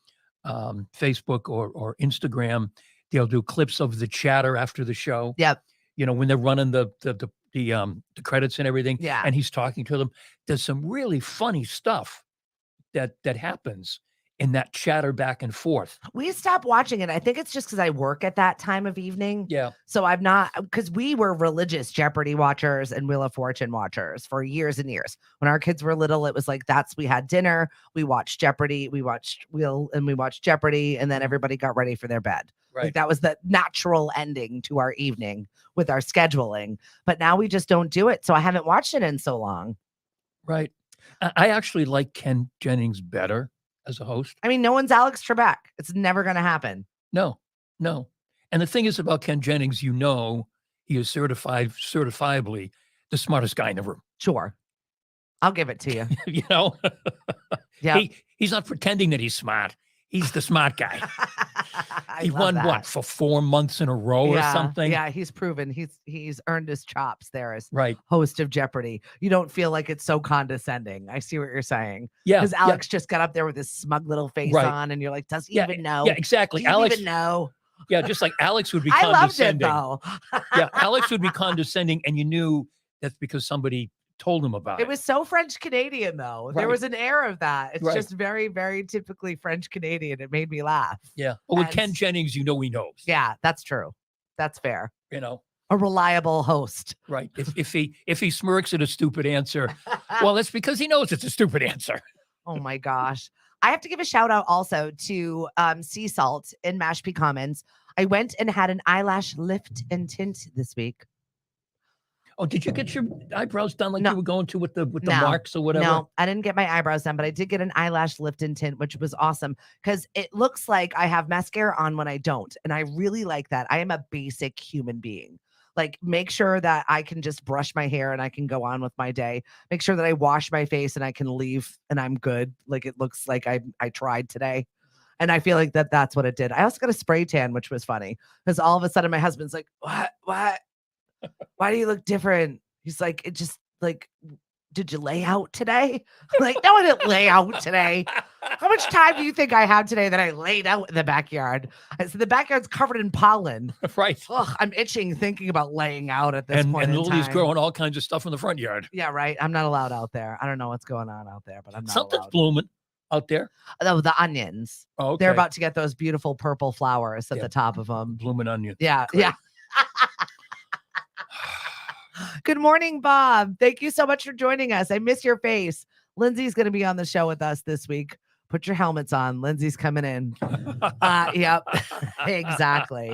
Facebook or Instagram, they'll do clips of the chatter after the show. Yep. When they're running the credits and everything. Yeah. And he's talking to them. There's some really funny stuff that happens in that chatter back and forth. We stopped watching it. I think it's just because I work at that time of evening. Yeah. So I'm not, because we were religious Jeopardy watchers and Wheel of Fortune watchers for years and years. When our kids were little, it was like we had dinner, we watched Jeopardy, we watched Wheel, and we watched Jeopardy, and then everybody got ready for their bed. Right. Like that was the natural ending to our evening with our scheduling. But now we just don't do it. So I haven't watched it in so long. Right. I actually like Ken Jennings better as a host. I mean, no one's Alex Trebek. It's never going to happen. No, no. And the thing is about Ken Jennings, he is certifiably the smartest guy in the room. Sure. I'll give it to you. You know, Yeah. He's not pretending that he's smart. He's the smart guy. He love won that. what for 4 months in a row or something. Yeah, he's proven he's earned his chops there as Right. host of Jeopardy. You don't feel like it's so condescending. I see what you're saying. Yeah. Because Alex just got up there with his smug little face Right. on, and you're like, does he even know? Yeah, exactly. Do you Alex even know? Yeah, just like Alex would be I loved it condescending. though. Yeah, Alex would be condescending, and you knew that's because somebody told him about it. It was so French Canadian though. There Right. was an air of that. It's Right. just very, very typically French Canadian. It made me laugh. Yeah. But with And- Ken Jennings, he knows. Yeah, that's true. That's fair. You know, A reliable host. right. If he smirks at a stupid answer, well, that's because he knows it's a stupid answer. Oh my gosh. I have to give a shout out also to Sea Salt in Mashpee Commons. I went and had an eyelash lift and tint this week. Oh, did you get your eyebrows done like No. you were going to with the No. marks or whatever? No, I didn't get my eyebrows done, but I did get an eyelash lift and tint, which was awesome because it looks like I have mascara on when I don't. And I really like that. I am a basic human being. Like, make sure that I can just brush my hair and I can go on with my day. Make sure that I wash my face and I can leave and I'm good. Like, it looks like I tried today. And I feel like that's what it did. I also got a spray tan, which was funny because all of a sudden my husband's like, what? Why do you look different? He's like, it just like, did you lay out today? I'm like, no, I didn't lay out today. How much time do you think I had today that I laid out in the backyard? I said, the backyard's covered in pollen. Right. Ugh, I'm itching thinking about laying out at this point And in Lily's time. growing all kinds of stuff in the front yard. Yeah, right. I'm not allowed out there. I don't know what's going on out there, but I'm not Something's allowed. blooming out there. Oh, the onions. Oh, okay. They're about to get those beautiful purple flowers at Yeah. the top of them. blooming onion. Yeah, Great. yeah. Good morning, Bob. Thank you so much for joining us. I miss your face. Lindsay's going to be on the show with us this week. Put your helmets on. Lindsay's coming in. Yep, exactly.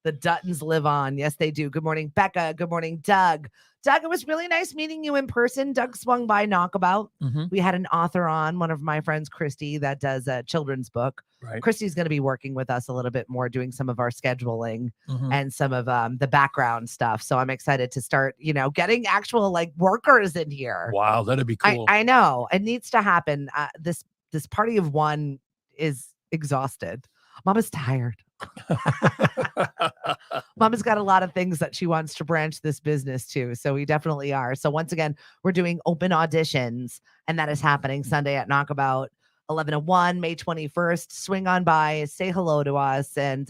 The Duttons live on. Yes, they do. Good morning, Becca. Good morning, Doug. Doug, it was really nice meeting you in person. Doug swung by Knockabout. Mhm. We had an author on, one of my friends, Christy, that does a children's book. Right. Christy's going to be working with us a little bit more, doing some of our scheduling Mhm. and some of the background stuff. So I'm excited to start, getting actual like workers in here. Wow, that'd be cool. I know it needs to happen. This party of one is exhausted. Mama's tired. Mama's got a lot of things that she wants to branch this business to. So we definitely are. So once again, we're doing open auditions, and that is happening Sunday at Knockabout, 11 to 1, May 21st. Swing on by, say hello to us, and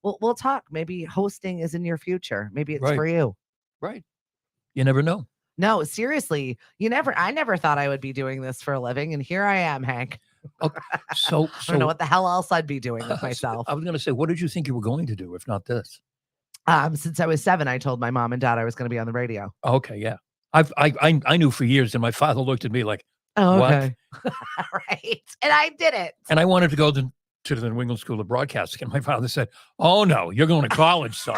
we'll talk. Maybe hosting is in your future. Maybe it's Right. for you. Right. You never know. No, seriously. I never thought I would be doing this for a living, and here I am, Hank. So, I don't know what the hell else I'd be doing with myself. I was going to say, what did you think you were going to do if not this? Since I was 7, I told my mom and dad I was going to be on the radio. Okay, yeah. I knew for years, and my father looked at me like, Oh, What? okay. Right. And I did it. and I wanted to go to the New England School of Broadcasting, and my father said, "Oh no, you're going to college, son.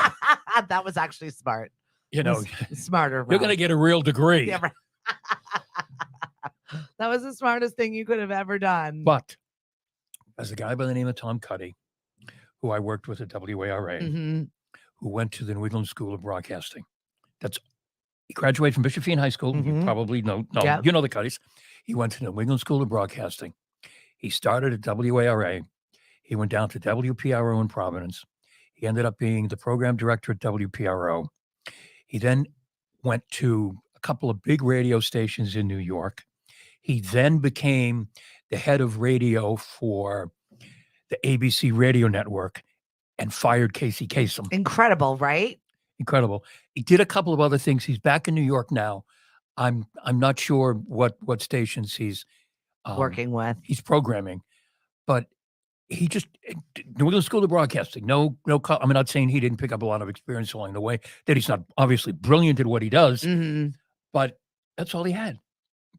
That was actually smart. You know, Smarter. you're going to Rob. get a real degree." Yeah, right. That was the smartest thing you could have ever done. But as a guy by the name of Tom Cuddy, who I worked with at WARA, Mhm. who went to the New England School of Broadcasting, he graduated from Bishop Feian High School. You Mhm. probably know, Yep. you know the Cuddys. He went to the New England School of Broadcasting. He started at WARA. He went down to WPRO in Providence. He ended up being the program director at WPRO. He then went to a couple of big radio stations in New York. He then became the head of radio for the ABC radio network and fired Casey Kasem. Incredible, right? Incredible. He did a couple of other things. He's back in New York now. I'm not sure what stations he's Working with. he's programming, but he just New England School of Broadcasting. No, I'm not saying he didn't pick up a lot of experience along the way. That he's not obviously brilliant at what he does, Mhm. but that's all he had.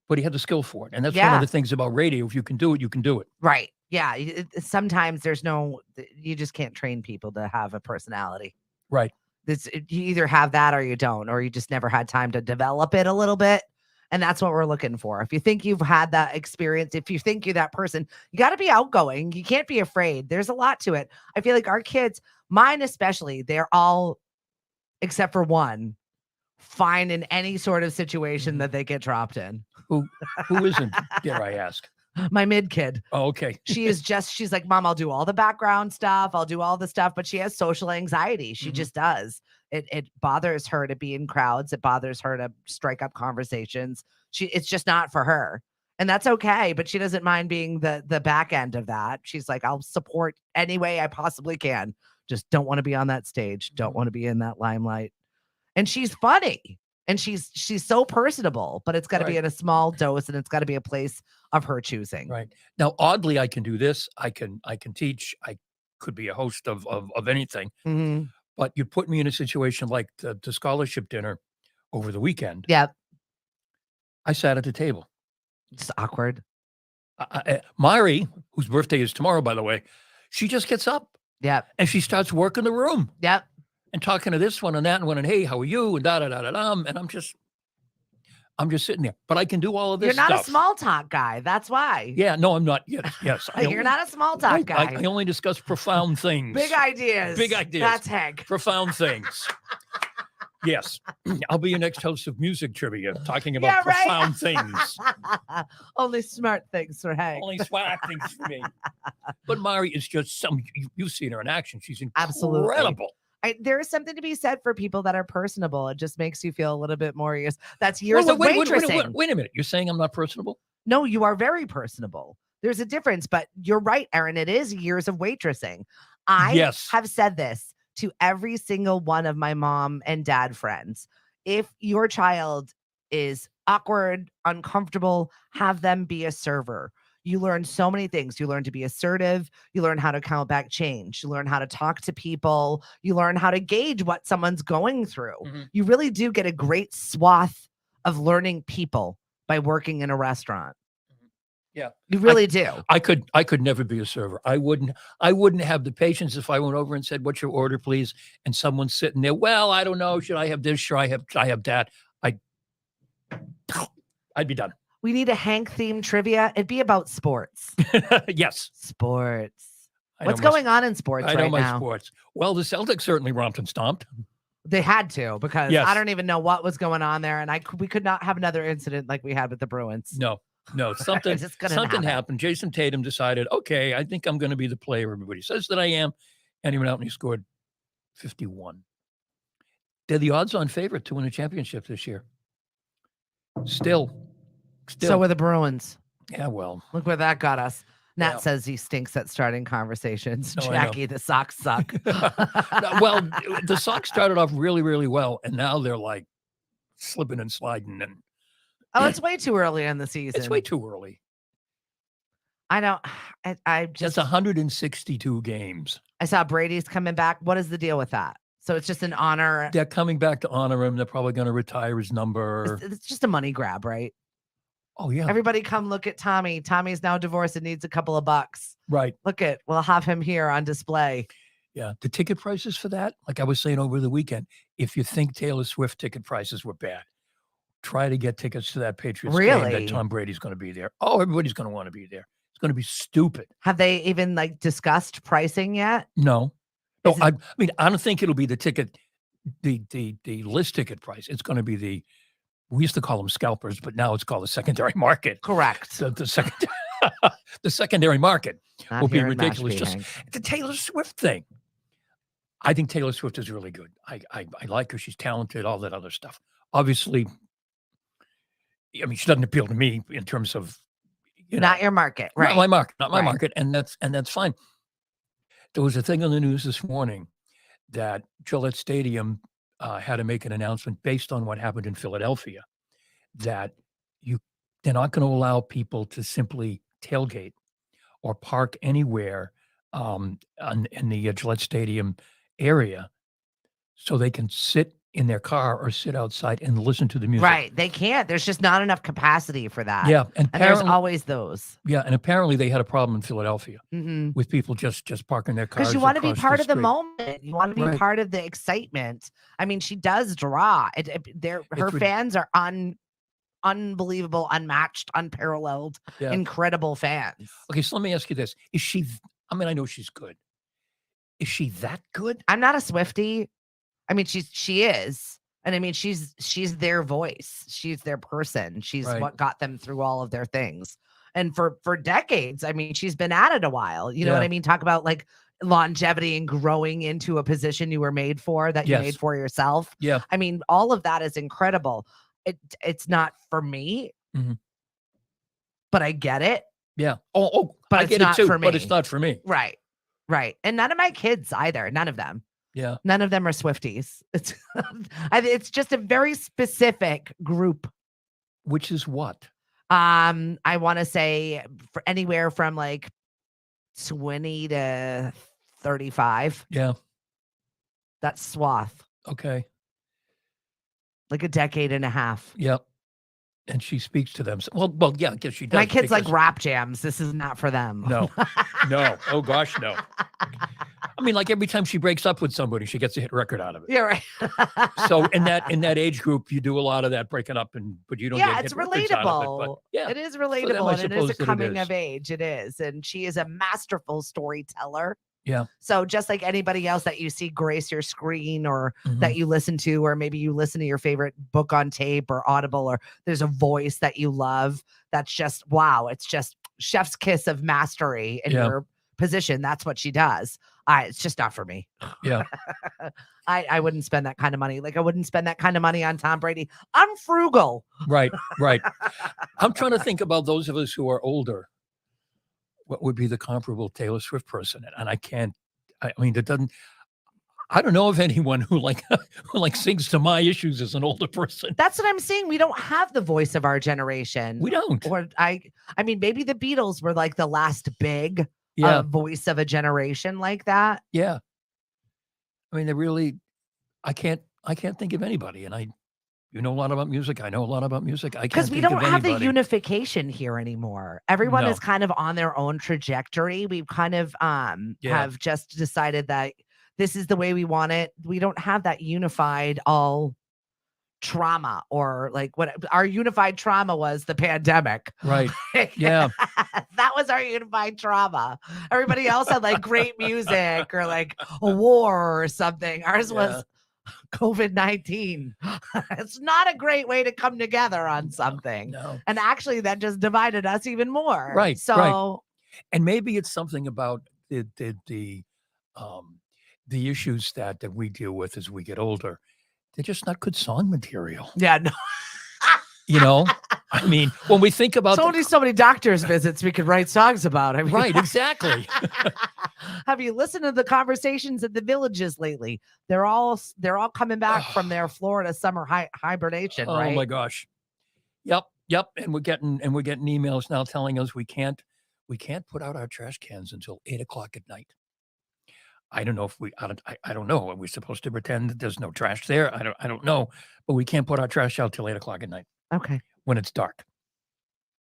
But he had the skill for it, and that's one Yeah. of the things about radio. If you can do it, you can do it. Right. Yeah. Sometimes you just can't train people to have a personality. Right. You either have that or you don't, or you just never had time to develop it a little bit. And that's what we're looking for. If you think you've had that experience, if you think you're that person, you got to be outgoing. You can't be afraid. There's a lot to it. I feel like our kids, mine especially, they're all, except for one, fine in any sort of situation that they get dropped in. Who isn't, dare I ask? My mid kid. Oh, okay. She's like, Mom, I'll do all the background stuff. I'll do all the stuff, but she has social anxiety. She just does. It bothers her to be in crowds. It bothers her to strike up conversations. It's just not for her. And that's okay, but she doesn't mind being the back end of that. She's like, I'll support any way I possibly can. Just don't want to be on that stage. Don't want to be in that limelight. And she's funny. And she's so personable, but it's got to be in a small dose, and it's got to be a place of her choosing. Right. Now, oddly, I can do this. I can teach. I could be a host of anything. Mm-hmm. But you put me in a situation like the scholarship dinner over the weekend. Yep. I sat at the table. It's awkward. Mari, whose birthday is tomorrow, by the way, she just gets up. Yep. And she starts working the room. Yep. And talking to this one and that one, and hey, how are you? And da da da da da. And I'm just sitting there. But I can do all of this. You're not stuff. a small talk guy. That's why. Yeah, no, I'm not. Yes. You're not a small talk guy. I only discuss profound things. Big ideas. Big ideas. That's Hank. Profound things. Yes. I'll be your next host of music trivia, talking about profound things. Only smart things for Hank. Only smart things for me. But Mari is just you've seen her in action. She's Absolutely incredible. There is something to be said for people that are personable. It just makes you feel a little bit more that's years of waitressing. Wait a minute. You're saying I'm not personable? No, you are very personable. There's a difference, but you're right, Aaron. It is years of waitressing. I have said this to every single one of my mom and dad friends. If your child is awkward, uncomfortable, have them be a server. You learn so many things. You learn to be assertive. You learn how to count back change. You learn how to talk to people. You learn how to gauge what someone's going through. Mm-hmm. You really do get a great swath of learning people by working in a restaurant. Yeah, you really do. I could never be a server. I wouldn't have the patience if I went over and said, "What's your order, please?" And someone's sitting there. Well, I don't know. Should I have this? Should I have that? I'd be done. We need a Hank themed trivia. It'd be about sports. Yes. Sports. What's going on in sports right now? I know my sports. Well, the Celtics certainly romped and stomped. They had to, because I don't even know what was going on there. And we could not have another incident like we had with the Bruins. No, something happened. Jason Tatum decided, okay, I think I'm going to be the player everybody says that I am. And he went out and he scored 51. They're the odds-on favorite to win a championship this year. Still. So were the Bruins. Yeah, well. Look where that got us. Nat says he stinks at starting conversations. No, Jackie, the Sox suck. Well, the Sox started off really, really well, and now they're like slipping and sliding. And it's way too early in the season. It's way too early. I don't. I just. It's 162 games. I saw Brady's coming back. What is the deal with that? So it's just an honor. They're coming back to honor him. They're probably going to retire his number. It's just a money grab, right? Oh, yeah. Everybody come look at Tommy. Tommy's now divorced and needs a couple of bucks. Right. We'll have him here on display. Yeah. The ticket prices for that, like I was saying over the weekend, if you think Taylor Swift ticket prices were bad, try to get tickets to that Patriots game that Tom Brady's going to be there. Oh, everybody's going to want to be there. It's going to be stupid. Have they even discussed pricing yet? No. No, I mean, I don't think it'll be the ticket, the list ticket price. It's going to be we used to call them scalpers, but now it's called the secondary market. Correct. The secondary market will be ridiculous. Just the Taylor Swift thing. I think Taylor Swift is really good. I like her. She's talented, all that other stuff. Obviously, I mean, she doesn't appeal to me in terms of, not your market, right? Not my market. And that's fine. There was a thing on the news this morning that Gillette Stadium had to make an announcement based on what happened in Philadelphia, that they're not going to allow people to simply tailgate or park anywhere in the Gillette Stadium area, so they can sit in their car or sit outside and listen to the music. Right. They can't. There's just not enough capacity for that. Yeah. And there's always those. Yeah. And apparently they had a problem in Philadelphia with people just parking their cars. Because you want to be part of the moment. You want to be part of the excitement. I mean, she does draw. Her fans are unbelievable, unmatched, unparalleled, Yeah. incredible fans. Okay, so let me ask you this: Is she? I mean, I know she's good. Is she that good? I'm not a Swiftie. I mean, she is. And I mean, she's their voice. She's their person. She's Right. what got them through all of their things. And for decades, I mean, she's been at it a while. You know what Yeah. I mean? Talk about like longevity and growing into a position you were made for, that you Yes. made for yourself. Yeah. I mean, all of that is incredible. It's not for me, Mhm. but I get it. Yeah. Oh, But I it's get it not too, for but it's me. not for me. Right. Right. And none of my kids either. None of them. Yeah. None of them are Swifties. It's it's just a very specific group. Which is what? I want to say for anywhere from like 20 to 35. Yeah. That swath, Okay. like a decade and a half. Yep. And she speaks to them. Well, yeah, I guess she does. My kids like because- rap jams. This is not for them. No. No. Oh gosh, no. I mean, like every time she breaks up with somebody, she gets a hit record out of it. You're right. So in that age group, you do a lot of that breaking up, but you don't yeah, get it's hit records out of it. But relatable. yeah, It is them, I relatable, and it is suppose a that it coming is. of age. It is, and she is a masterful storyteller. Yeah. So just like anybody else that you see grace your screen, or Mhm. that you listen to, or maybe you listen to your favorite book on tape or Audible, or there's a voice that you love, that's just wow, it's just chef's kiss of mastery in Yeah. your position. That's what she does. It's just not for me. Yeah. I wouldn't spend that kind of money. Like I wouldn't spend that kind of money on Tom Brady. I'm frugal. Right. Right. I'm trying to think about those of us who are older. What would be the comparable Taylor Swift person? And I can't. I mean, it doesn't. I don't know of anyone who who sings to my issues as an older person. That's what I'm saying. We don't have the voice of our generation. We don't. Or I mean, maybe the Beatles were like the last big Yeah. voice of a generation like that. Yeah. I mean, they really. I can't think of anybody, and you know a lot about music. I know a lot about music. I can't Because we think don't of have the anybody. unification here anymore. Everyone No. is kind of on their own trajectory. We've kind of Yeah. have just decided that this is the way we want it. We don't have that unified all trauma, or like what our unified trauma was, the pandemic. Right. Yeah. That was our unified trauma. Everybody else had like great music or like a war or something. Ours Yeah. was COVID-19. It's not a great way to come together on something. No. And actually that just divided us even more. Right, So right. And maybe it's something about the issues that we deal with as we get older. They're just not good song material. yeah, no. You know, I mean, when we think about It's only so many doctor's visits we could write songs about. I mean, right, exactly. Have you listened to the conversations at the villages lately? They're all coming back from their Florida summer hibernation, Oh right? my gosh. Yep. And we're getting emails now telling us we can't put out our trash cans until 8:00 at night. I don't know if I don't know. Are we supposed to pretend that there's no trash there? I don't know. But we can't put our trash out till 8:00 at night Okay. when it's dark,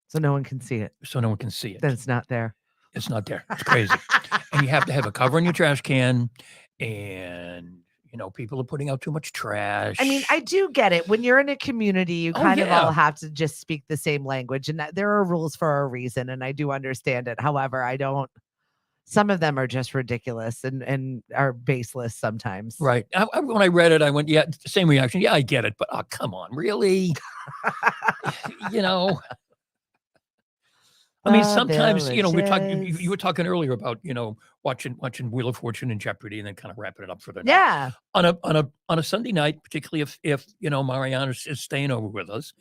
So no one can see it. so no one can see it. Then it's not there. It's not there. It's crazy. And you have to have a cover in your trash can, and people are putting out too much trash. I mean, I do get it. When you're in a community, you Oh, kind of yeah. all have to just speak the same language, and that there are rules for a reason, and I do understand it. However, I don't. Some of them are just ridiculous and are baseless sometimes. Right. When I read it, I went, yeah, same reaction. Yeah, I get it, but oh, come on, really? you know. I mean, sometimes we talk. You were talking earlier about watching Wheel of Fortune and Jeopardy, and then kind of wrapping it up for the night. Yeah. On a Sunday night, particularly if Mariana is staying over with us,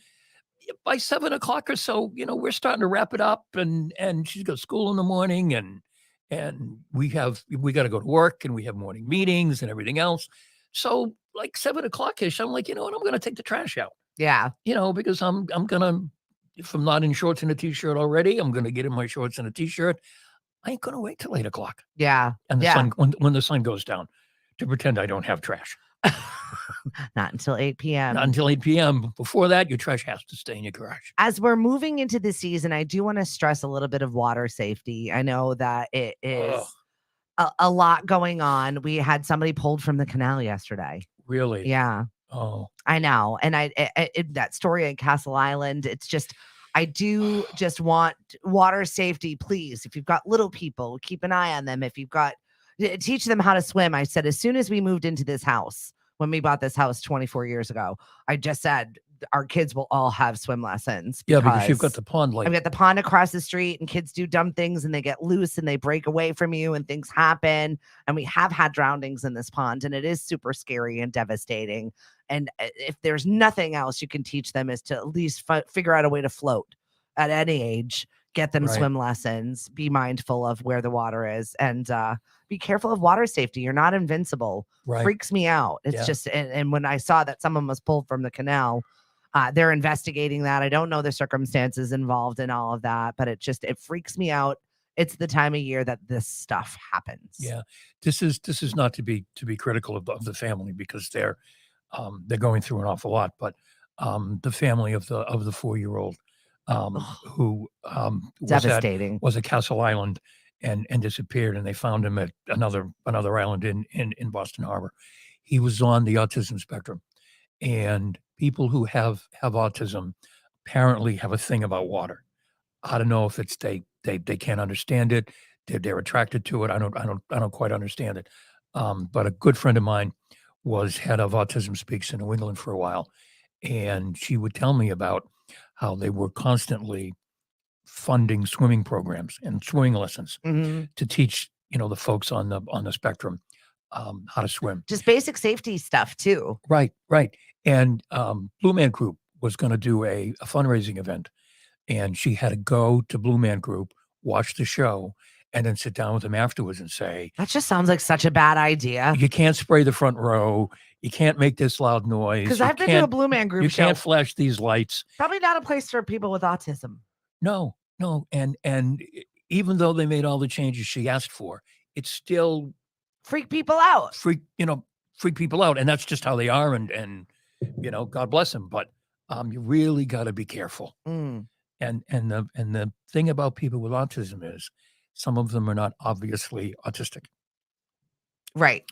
by 7:00 or so, we're starting to wrap it up, and she's got school in the morning, and we got to go to work, and we have morning meetings and everything else. So like 7:00ish, I'm like, you know what, I'm going to take the trash out. Yeah. Because I'm gonna, if I'm not in shorts and a t-shirt already, I'm gonna get in my shorts and a t-shirt. I ain't gonna wait till 8:00. Yeah. And the sun when the sun goes down, to pretend I don't have trash. Not until 8 p.m. Not until 8 p.m. Before that, your trash has to stay in your garage. As we're moving into the season, I do want to stress a little bit of water safety. I know that it is a lot going on. We had somebody pulled from the canal yesterday. Really? Yeah. Oh, I know. And that story in Castle Island, it's just, I do just want water safety, please. If you've got little people, keep an eye on them. If you've got, teach them how to swim. I said, as soon as we moved into this house, when we bought this house 24 years ago, I just said, our kids will all have swim lessons yeah, because you've got because the pond I've like got the pond across the street and kids do dumb things and they get loose and they break away from you and things happen. And we have had drownings in this pond and it is super scary and devastating. And if there's nothing else you can teach them is to at least figure out a way to float at any age, get them right, swim lessons, be mindful of where the water is and be careful of water safety. You're not invincible. right. Freaks me out. It's Yeah. just, and when I saw that someone was pulled from the canal, they're investigating that. I don't know the circumstances involved in all of that, but it freaks me out. It's the time of year that this stuff happens. Yeah, this is not to be critical of the family because they're going through an awful lot, but the family of the 4-year-old Ugh, who devastating. was at Castle Island and disappeared, and they found him at another island in Boston Harbor. He was on the autism spectrum, and people who have autism apparently have a thing about water. I don't know if it's they can't understand it. They're attracted to it. I don't quite understand it. But a good friend of mine was head of Autism Speaks in New England for a while, and she would tell me about how they were constantly funding swimming programs and swimming lessons Mhm. to teach the folks on the spectrum how to swim. Just basic safety stuff too. Right, right. And Blue Man Group was going to do a fundraising event, and she had to go to Blue Man Group, watch the show, and then sit down with them afterwards and say, That just sounds like such a bad idea. "You can't spray the front row. You can't make this loud noise. Because You I've been to a can't Blue Man Group you show. can't flash these lights." Probably not a place for people with autism. No, no. And even though they made all the changes she asked for, it still Freak people out. freak people out, and that's just how they are. And God bless them, but you really got to be careful. Mm, And the thing about people with autism is some of them are not obviously autistic, right.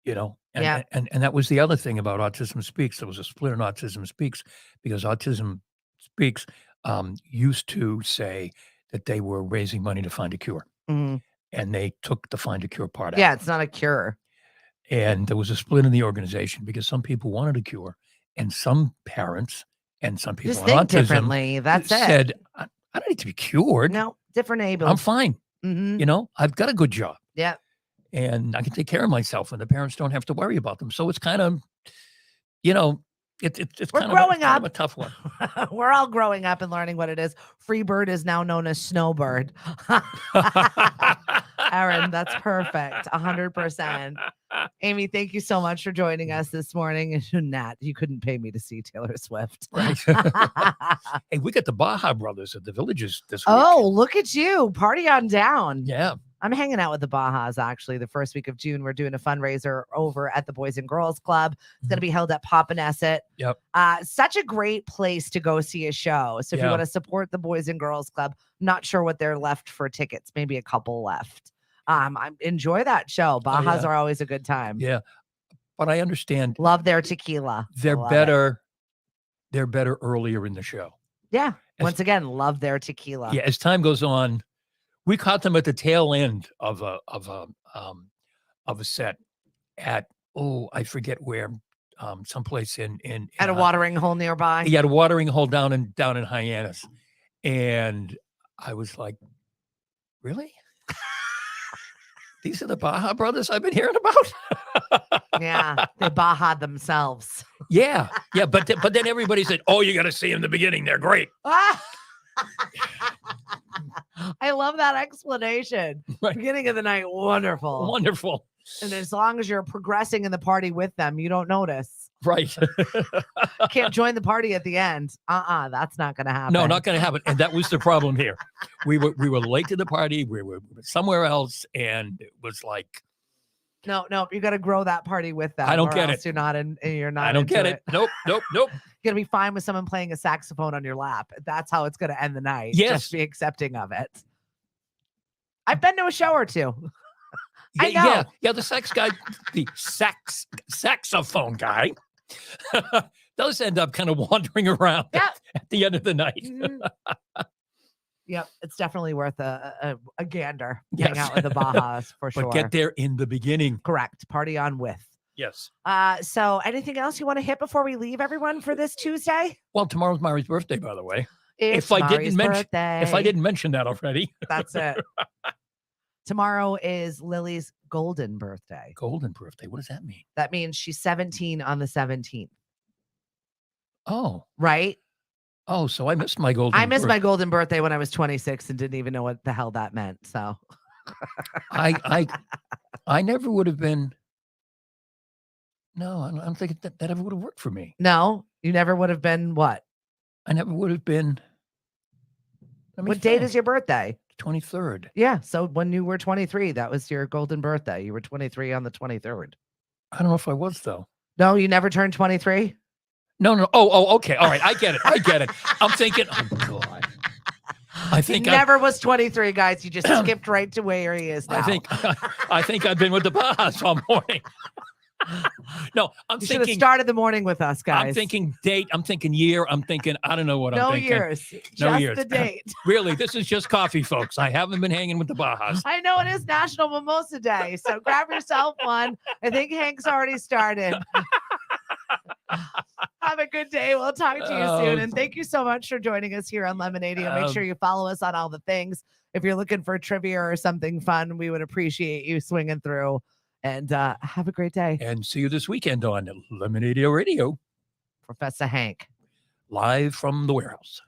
and, Yeah. and that was the other thing about Autism Speaks. There was a split in Autism Speaks because Autism Speaks used to say that they were raising money to find a cure, Mhm. and they took the find a cure part out. Yeah, it's not a cure. And there was a split in the organization because some people wanted a cure, and some parents and some people Just on think autism differently. That's it. said, I don't need to be cured. No, different able. I'm fine. Hmm. I've got a good job Yeah. and I can take care of myself, and the parents don't have to worry about them. So it's kind of, it's We're kind growing of up. a tough one. We're all growing up and learning what it is. Freebird is now known as Snowbird. Aaron, that's perfect. 100%. Amy, thank you so much for joining us this morning. And Nat, you couldn't pay me to see Taylor Swift. Right. Hey, we got the Baja Brothers at the Villages this week. Oh, look at you. Party on down. Yeah. I'm hanging out with the Bajas actually the first week of June. We're doing a fundraiser over at the Boys and Girls Club. It's going to be held at Popponesset. Yep. Such a great place to go see a show. So if you Yeah. want to support the Boys and Girls Club, not sure what they're left for tickets, maybe a couple left. I enjoy that show. Bajas yeah. are always a good time. Yeah. But I understand Love their tequila. they're Love it. better. They're better earlier in the show. Yeah. As- Once again, love their tequila. Yeah. As time goes on, we caught them at the tail end of a set at I forget where, someplace in At a watering hole nearby. He had a watering hole down in Hyannis, and I was like, really? These are the Baja Brothers I've been hearing about. Yeah. They Baja themselves. Yeah, but then everybody said, "Oh, you got to see them in the beginning. They're great." I love that explanation. Right. Beginning of the night, wonderful. Wonderful, And as long as you're progressing in the party with them, you don't notice. right? Can't join the party at the end. That's not going to happen. No, not going to happen. And that was the problem here. We were late to the party. We were somewhere else, and it was like, No, you got to grow that party with them. I don't or get else it. You're not in. You're not. I don't into get it. Nope. You're gonna be fine with someone playing a saxophone on your lap. That's how it's gonna end the night. Yes. Just be accepting of it. I've been to a show or two. I Yeah, know. yeah. The saxophone guy. Those end up kind of wandering around Yeah. at the end of the night. Mhm. Yep, it's definitely worth a gander. Yes. Hang out with the Bajas for sure. But get there in the beginning. Correct. Party on with. Yes. So anything else you want to hit before we leave everyone for this Tuesday? Well, tomorrow's Mari's birthday, by the way. It's If I Mari's birthday. didn't mention that already. That's it. Tomorrow is Lily's golden birthday. Golden birthday. What does that mean? That means she's 17 on the 17th, Oh. right? Oh, so I missed my golden I missed birth- my golden birthday when I was 26 and didn't even know what the hell that meant. So I never would have been. No, I don't think that ever would have worked for me. no, you never would have been what? I never would have been. What date is your birthday? 23rd? Yeah. So when you were 23, that was your golden birthday. You were 23 on the 23rd. I don't know if I was though. No, you never turned 23? No. Oh, okay. All right. I get it. I'm thinking, oh God. I think he never was 23, guys. You just skipped right to where he is now. I think I've been with the Bajas all morning. No, I'm you should have thinking. started the morning with us, guys. I'm thinking date. I'm thinking year. I'm thinking I don't know what I'm no thinking. years. No Just years. the date. Really, this is just coffee, folks. I haven't been hanging with the Bajas. I know it is National Mimosa Day, so grab yourself one. I think Hank's already started. Have a good day. We'll talk to you soon. And thank you so much for joining us here on Lemonadio. Make sure you follow us on all the things. If you're looking for trivia or something fun, we would appreciate you swinging through. And have a great day. And see you this weekend on Lemonadio Radio, Professor Hank. live from the warehouse.